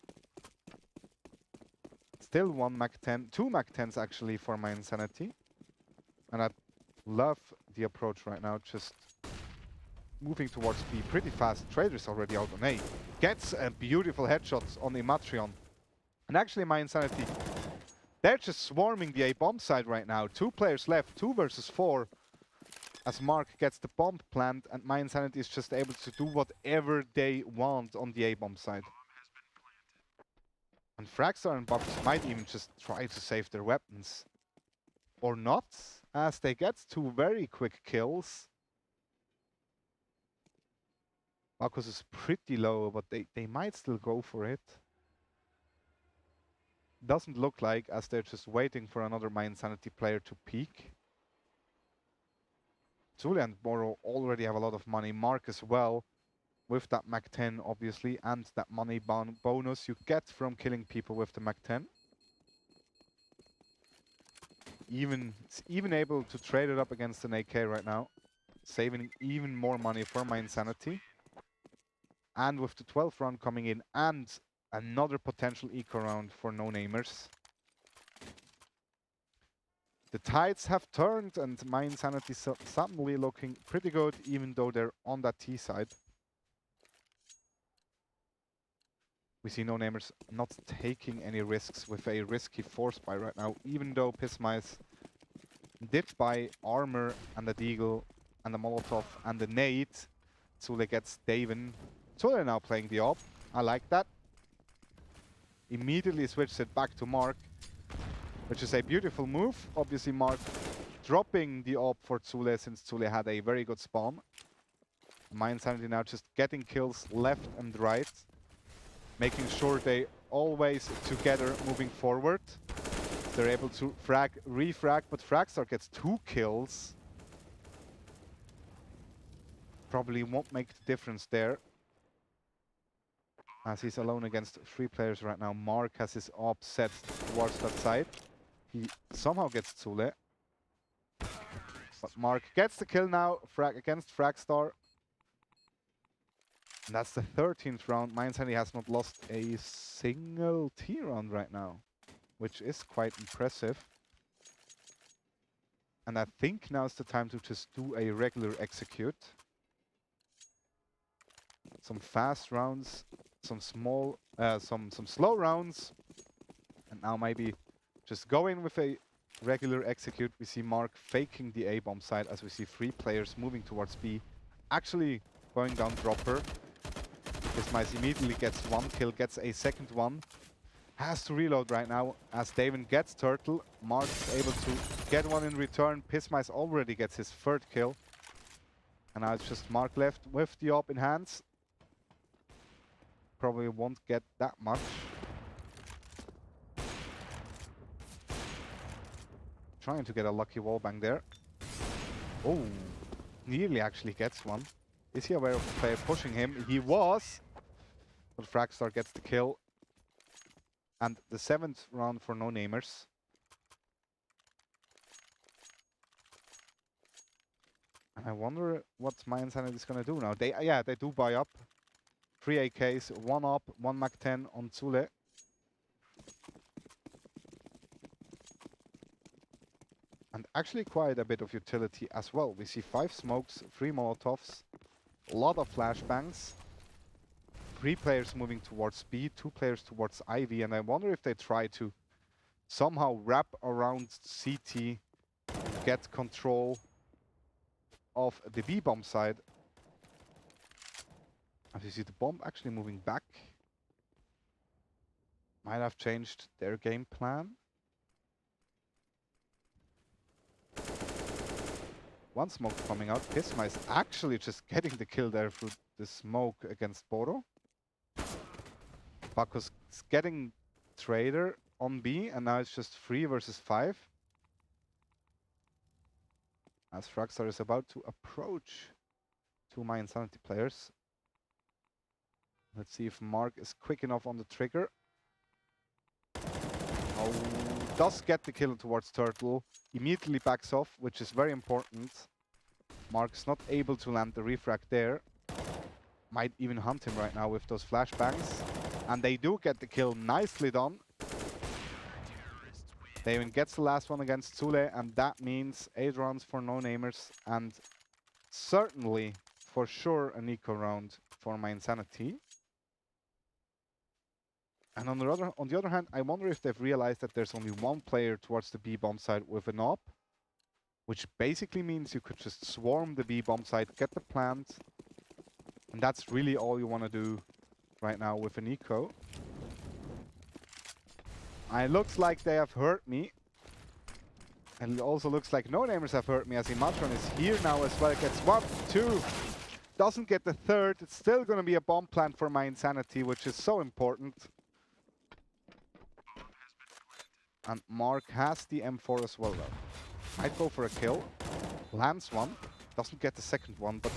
Speaker 5: Still one Mac-10, two Mac-10s actually for my Insanity. And I love the approach right now, just moving towards B pretty fast. Trader's already out on A. Gets a beautiful headshot on Imatrion. And actually my Insanity, they're just swarming the A bomb side right now. 2 players left, 2 versus 4. As Mark gets the bomb plant and my Insanity is just able to do whatever they want on the A bomb side. And Fragstar and Bucks might even just try to save their weapons. Or not, as they get 2 very quick kills. Bacchus is pretty low, but they might still go for it. Doesn't look like, as they're just waiting for another My Insanity player to peak. Zule and Moro already have a lot of money. Mark as well, with that Mac-10 obviously, and that money bonus you get from killing people with the Mac-10. It's even able to trade it up against an AK right now, saving even more money for My Insanity. And with the 12th round coming in, and another potential eco round for No-Namers. The tides have turned and My Insanity suddenly looking pretty good, even though they're on that T side. We see No-Namers not taking any risks with a risky force buy right now, even though Pissmice did buy armor and the Deagle and the Molotov and the nade. Zule gets Daven. Zule now playing the op. I like that. Immediately switches it back to Mark, which is a beautiful move. Obviously Mark dropping the op for Zule since Zule had a very good spawn. My Insanity now just getting kills left and right, making sure they always together moving forward. They're able to refrag, but Fragstar gets 2 kills. Probably won't make the difference there, as he's alone against 3 players right now. Mark has his op set towards that side. He somehow gets Zule. But Mark gets the kill now against Fragstar. And that's the 13th round. My Insanity has not lost a single T round right now, which is quite impressive. And I think now's the time to just do a regular execute. Some fast rounds, some small, some slow rounds, and now maybe just go in with a regular execute. We see Mark faking the A bomb side as we see 3 players moving towards B, actually going down dropper. Pissmice immediately gets 1 kill, gets a second one. Has to reload right now as Daven gets turtle. Mark's able to get one in return. Pissmice already gets his 3rd kill. And now it's just Mark left with the op in hands. Probably won't get that much. Trying to get a lucky wallbang there. Oh, nearly actually gets one. Is he aware of the player pushing him? He was! But Fragstar gets the kill. And the 7th round for No-Namers. And I wonder what My Insanity is going to do now. They do buy up. 3 AKs, 1 op, 1 Mac-10 on Zule. And actually quite a bit of utility as well. We see 5 smokes, 3 Molotovs, a lot of flashbangs. 3 players moving towards B, 2 players towards Ivy, and I wonder if they try to somehow wrap around CT, get control of the B bomb side. As you see the bomb actually moving back. Might have changed their game plan. One smoke coming out. Pisma is actually just getting the kill there through the smoke against Boro. Bacchus is getting Trader on B, and now it's just 3 versus 5. As Fragstar is about to approach 2 My Insanity players. Let's see if Mark is quick enough on the trigger. Oh, does get the kill towards Turtle. Immediately backs off, which is very important. Mark's not able to land the refrag there. Might even hunt him right now with those flashbangs. And they do get the kill. Nicely done. Daven gets the last one against Zule, and that means 8 rounds for no-namers, and certainly, for sure, an eco round for My Insanity. And on the other hand, I wonder if they've realized that there's only one player towards the B-bomb side with an op, which basically means you could just swarm the B-bomb side, get the plant, and that's really all you want to do right now with an eco. It looks like they have heard me. And it also looks like no-namers have heard me, as Imatron is here now as well. It gets 1, 2, doesn't get the third. It's still going to be a bomb plant for My Insanity, which is so important. And Mark has the M4 as well, though. Might go for a kill. Lands one. Doesn't get the second one, but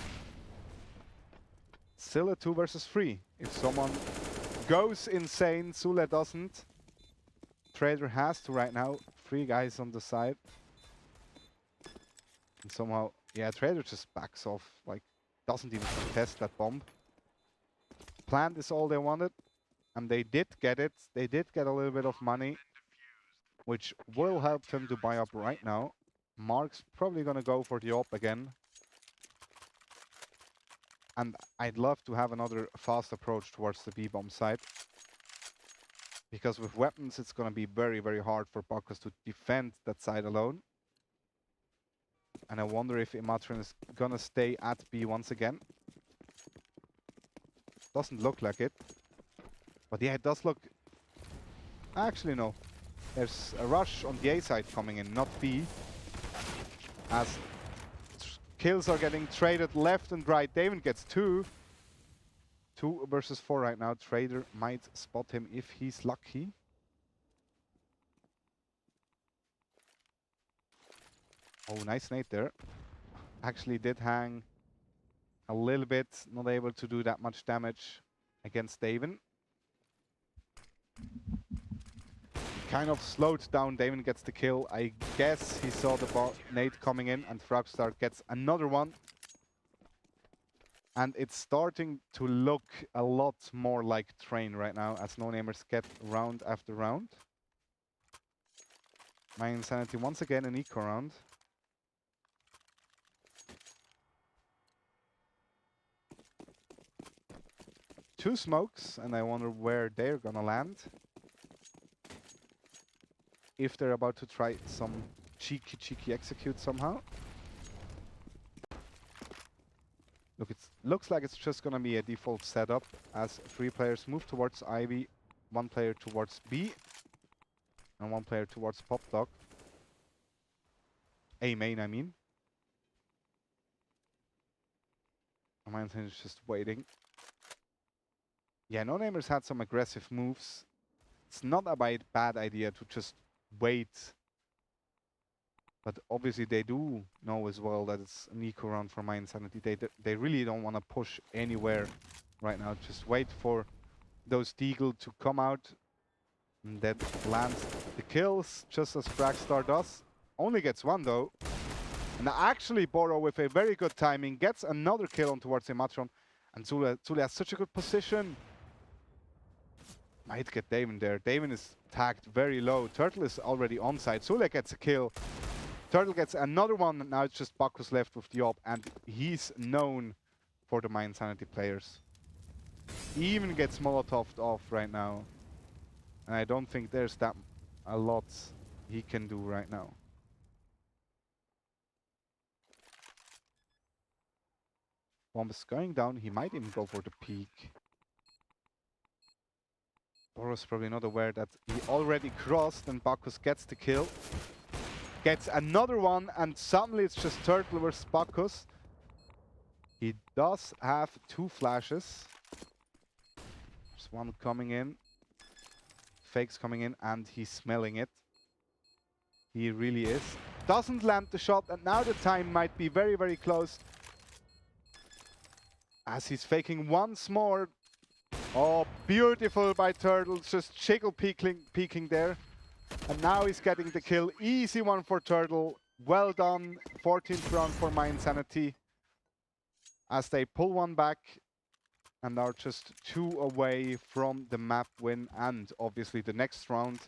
Speaker 5: still a 2 versus 3. If someone goes insane, Zule doesn't. Trader has to right now. 3 guys on the side. And somehow, yeah, Trader just backs off. Like, doesn't even contest that bomb. Plant is all they wanted. And they did get it. They did get a little bit of money, which will help them to buy up right now. Mark's probably going to go for the op again. And I'd love to have another fast approach towards the B-bomb side. Because with weapons, it's going to be very, very hard for Bacchus to defend that side alone. And I wonder if Imatron is going to stay at B once again. Doesn't look like it. But yeah, it does look... Actually, no. There's a rush on the A side coming in, not B. As kills are getting traded left and right. Daven gets 2. 2 versus 4 right now. Trader might spot him if he's lucky. Oh, nice nade there. Actually did hang a little bit. Not able to do that much damage against Daven. Kind of slowed down. Daven gets the kill. I guess he saw the nade coming in, and Fragstar gets another one. And it's starting to look a lot more like Train right now, as no-namers get round after round. My Insanity once again an eco round. Two smokes, and I wonder where they're gonna land. If they're about to try some cheeky execute somehow. Look, it looks like it's just gonna be a default setup as 3 players move towards Ivy, 1 player towards B, and 1 player towards Pop Dog. A main, I mean. My intention is just waiting. Yeah, no-namers had some aggressive moves. It's not a bad idea to just wait. But obviously they do know as well that it's an eco round for My Insanity. They really don't want to push anywhere right now. Just wait for those Deagle to come out. And that lands the kills, just as Fragstar does. Only gets 1 though. And actually Boro with a very good timing gets another kill on towards Imatron. And Zule has such a good position. Might get Daven there. Daven is tagged very low. Turtle is already on site. Zule gets a kill. Turtle gets another one. Now it's just Bacchus left with the op. And he's known for the My Insanity players. He even gets Molotoved off right now. And I don't think there's that a lot he can do right now. Bomb is going down. He might even go for the peak. Boro's probably not aware that he already crossed and Bacchus gets the kill. Gets another one, and suddenly it's just Turtle versus Bacchus. He does have 2 flashes. There's one coming in. Fake's coming in, and he's smelling it. He really is. Doesn't land the shot, and now the time might be very, very close. As he's faking once more. Oh, beautiful by Turtle, just jiggle peeking there. And now he's getting the kill. Easy one for Turtle. Well done. 14th round for My Insanity. As they pull one back and are just 2 away from the map win and obviously the next round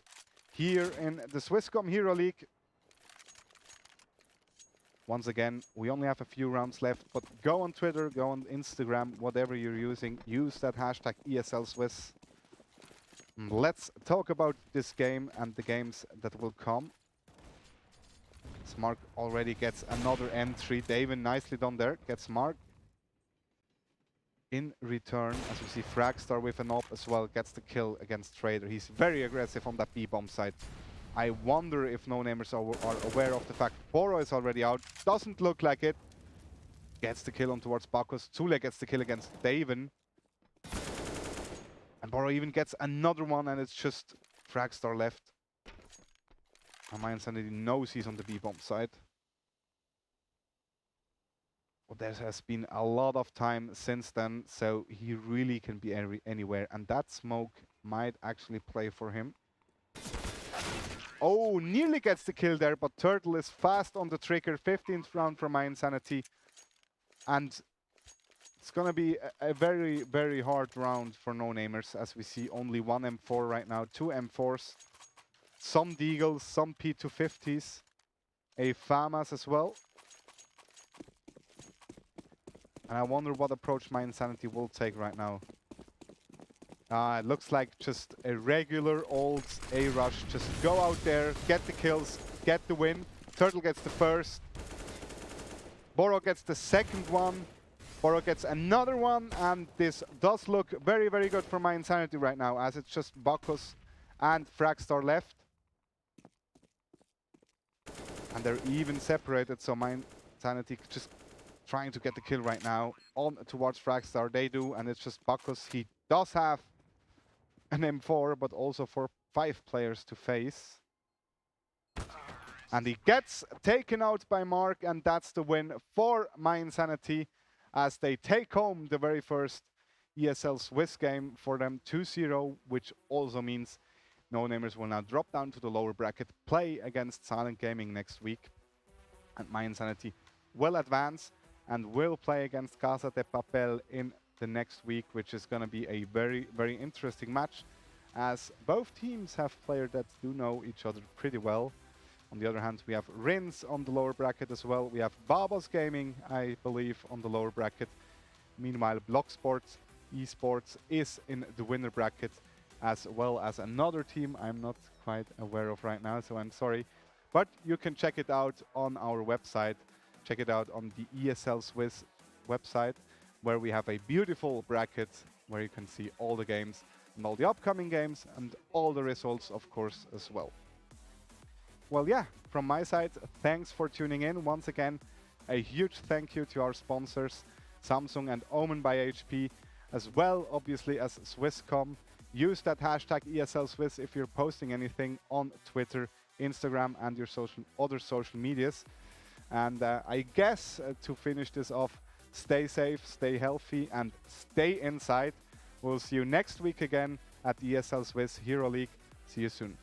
Speaker 5: here in the Swisscom Hero League. Once again, we only have a few rounds left, but go on Twitter, go on Instagram, whatever you're using, use that hashtag ESL Swiss. Let's talk about this game and the games that will come. Mark already gets another entry. David, nicely done there, gets Mark. In return, as we see Fragstar with an op as well, gets the kill against Trader. He's very aggressive on that B-bomb side. I wonder if no-namers are aware of the fact Boro is already out. Doesn't look like it. Gets the kill on towards Bacchus. Zule gets the kill against Daven. And Boro even gets another one, and it's just Fragstar left. And My Insanity knows he's on the B-bomb side. But there has been a lot of time since then, so he really can be anywhere. And that smoke might actually play for him. Oh, nearly gets the kill there, but Turtle is fast on the trigger. 15th round for My Insanity. And it's going to be a very, very hard round for no-namers, as we see only 1 M4 right now, 2 M4s, some Deagles, some P250s, a FAMAS as well. And I wonder what approach My Insanity will take right now. It looks like just a regular old A-rush. Just go out there, get the kills, get the win. Turtle gets the first. Boro gets the second one. Boro gets another one, and this does look very, very good for My Insanity right now, as it's just Bacchus and Fragstar left. And they're even separated, so My Insanity just trying to get the kill right now on towards Fragstar. They do, and it's just Bacchus. He does have an M4, but also for 5 players to face. And he gets taken out by Mark, and that's the win for My Insanity, as they take home the very first ESL Swiss game for them, 2-0, which also means no-namers will now drop down to the lower bracket, play against Silent Gaming next week, and My Insanity will advance and will play against Casa de Papel in the next week, which is going to be a very, very interesting match, as both teams have players that do know each other pretty well. On the other hand, we have Rins on the lower bracket as well. We have Babas Gaming, I believe, on the lower bracket. Meanwhile, Blocksports Esports is in the winner bracket, as well as another team I'm not quite aware of right now, so I'm sorry. But you can check it out on our website. Check it out on the ESL Swiss website, where we have a beautiful bracket where you can see all the games and all the upcoming games and all the results, of course, as well. Well, yeah, from my side, thanks for tuning in. Once again, a huge thank you to our sponsors, Samsung and Omen by HP, as well, obviously, as Swisscom. Use that hashtag ESL Swiss if you're posting anything on Twitter, Instagram, and your other social medias. And I guess to finish this off, stay safe, stay healthy, and stay inside. We'll see you next week again at the ESL Swiss Hero League. See you soon.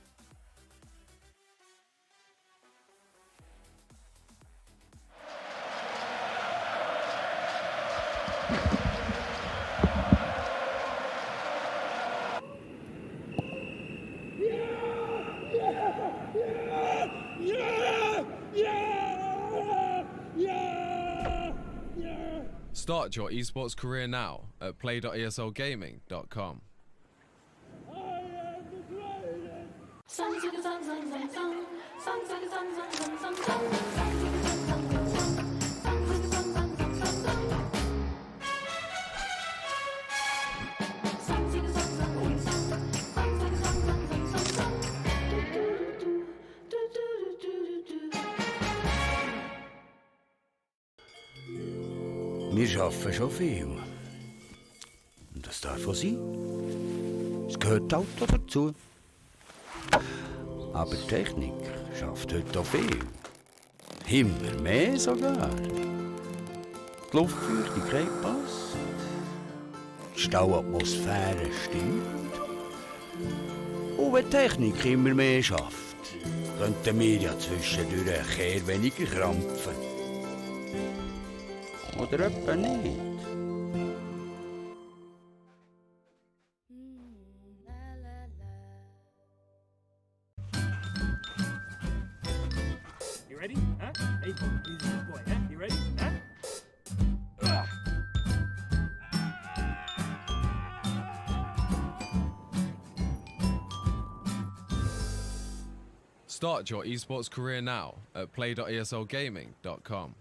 Speaker 2: Start your esports career now at play.eslgaming.com.
Speaker 1: Do do do do do do.
Speaker 3: Wir arbeiten schon viel. Und das darf auch sein. Es gehört halt auch dazu. Aber die Technik schafft heute auch viel. Immer mehr sogar. Die Luftfeuchtigkeit passt. Die Stauatmosphäre stimmt. Und wenn die Technik immer mehr schafft, könnten wir ja zwischendurch ein Kehr weniger krampfen. Oder etwa nicht.
Speaker 4: You ready? Huh? Hey, he's a good boy, huh? You ready? Huh?
Speaker 2: Start your esports career now at play.eslgaming.com.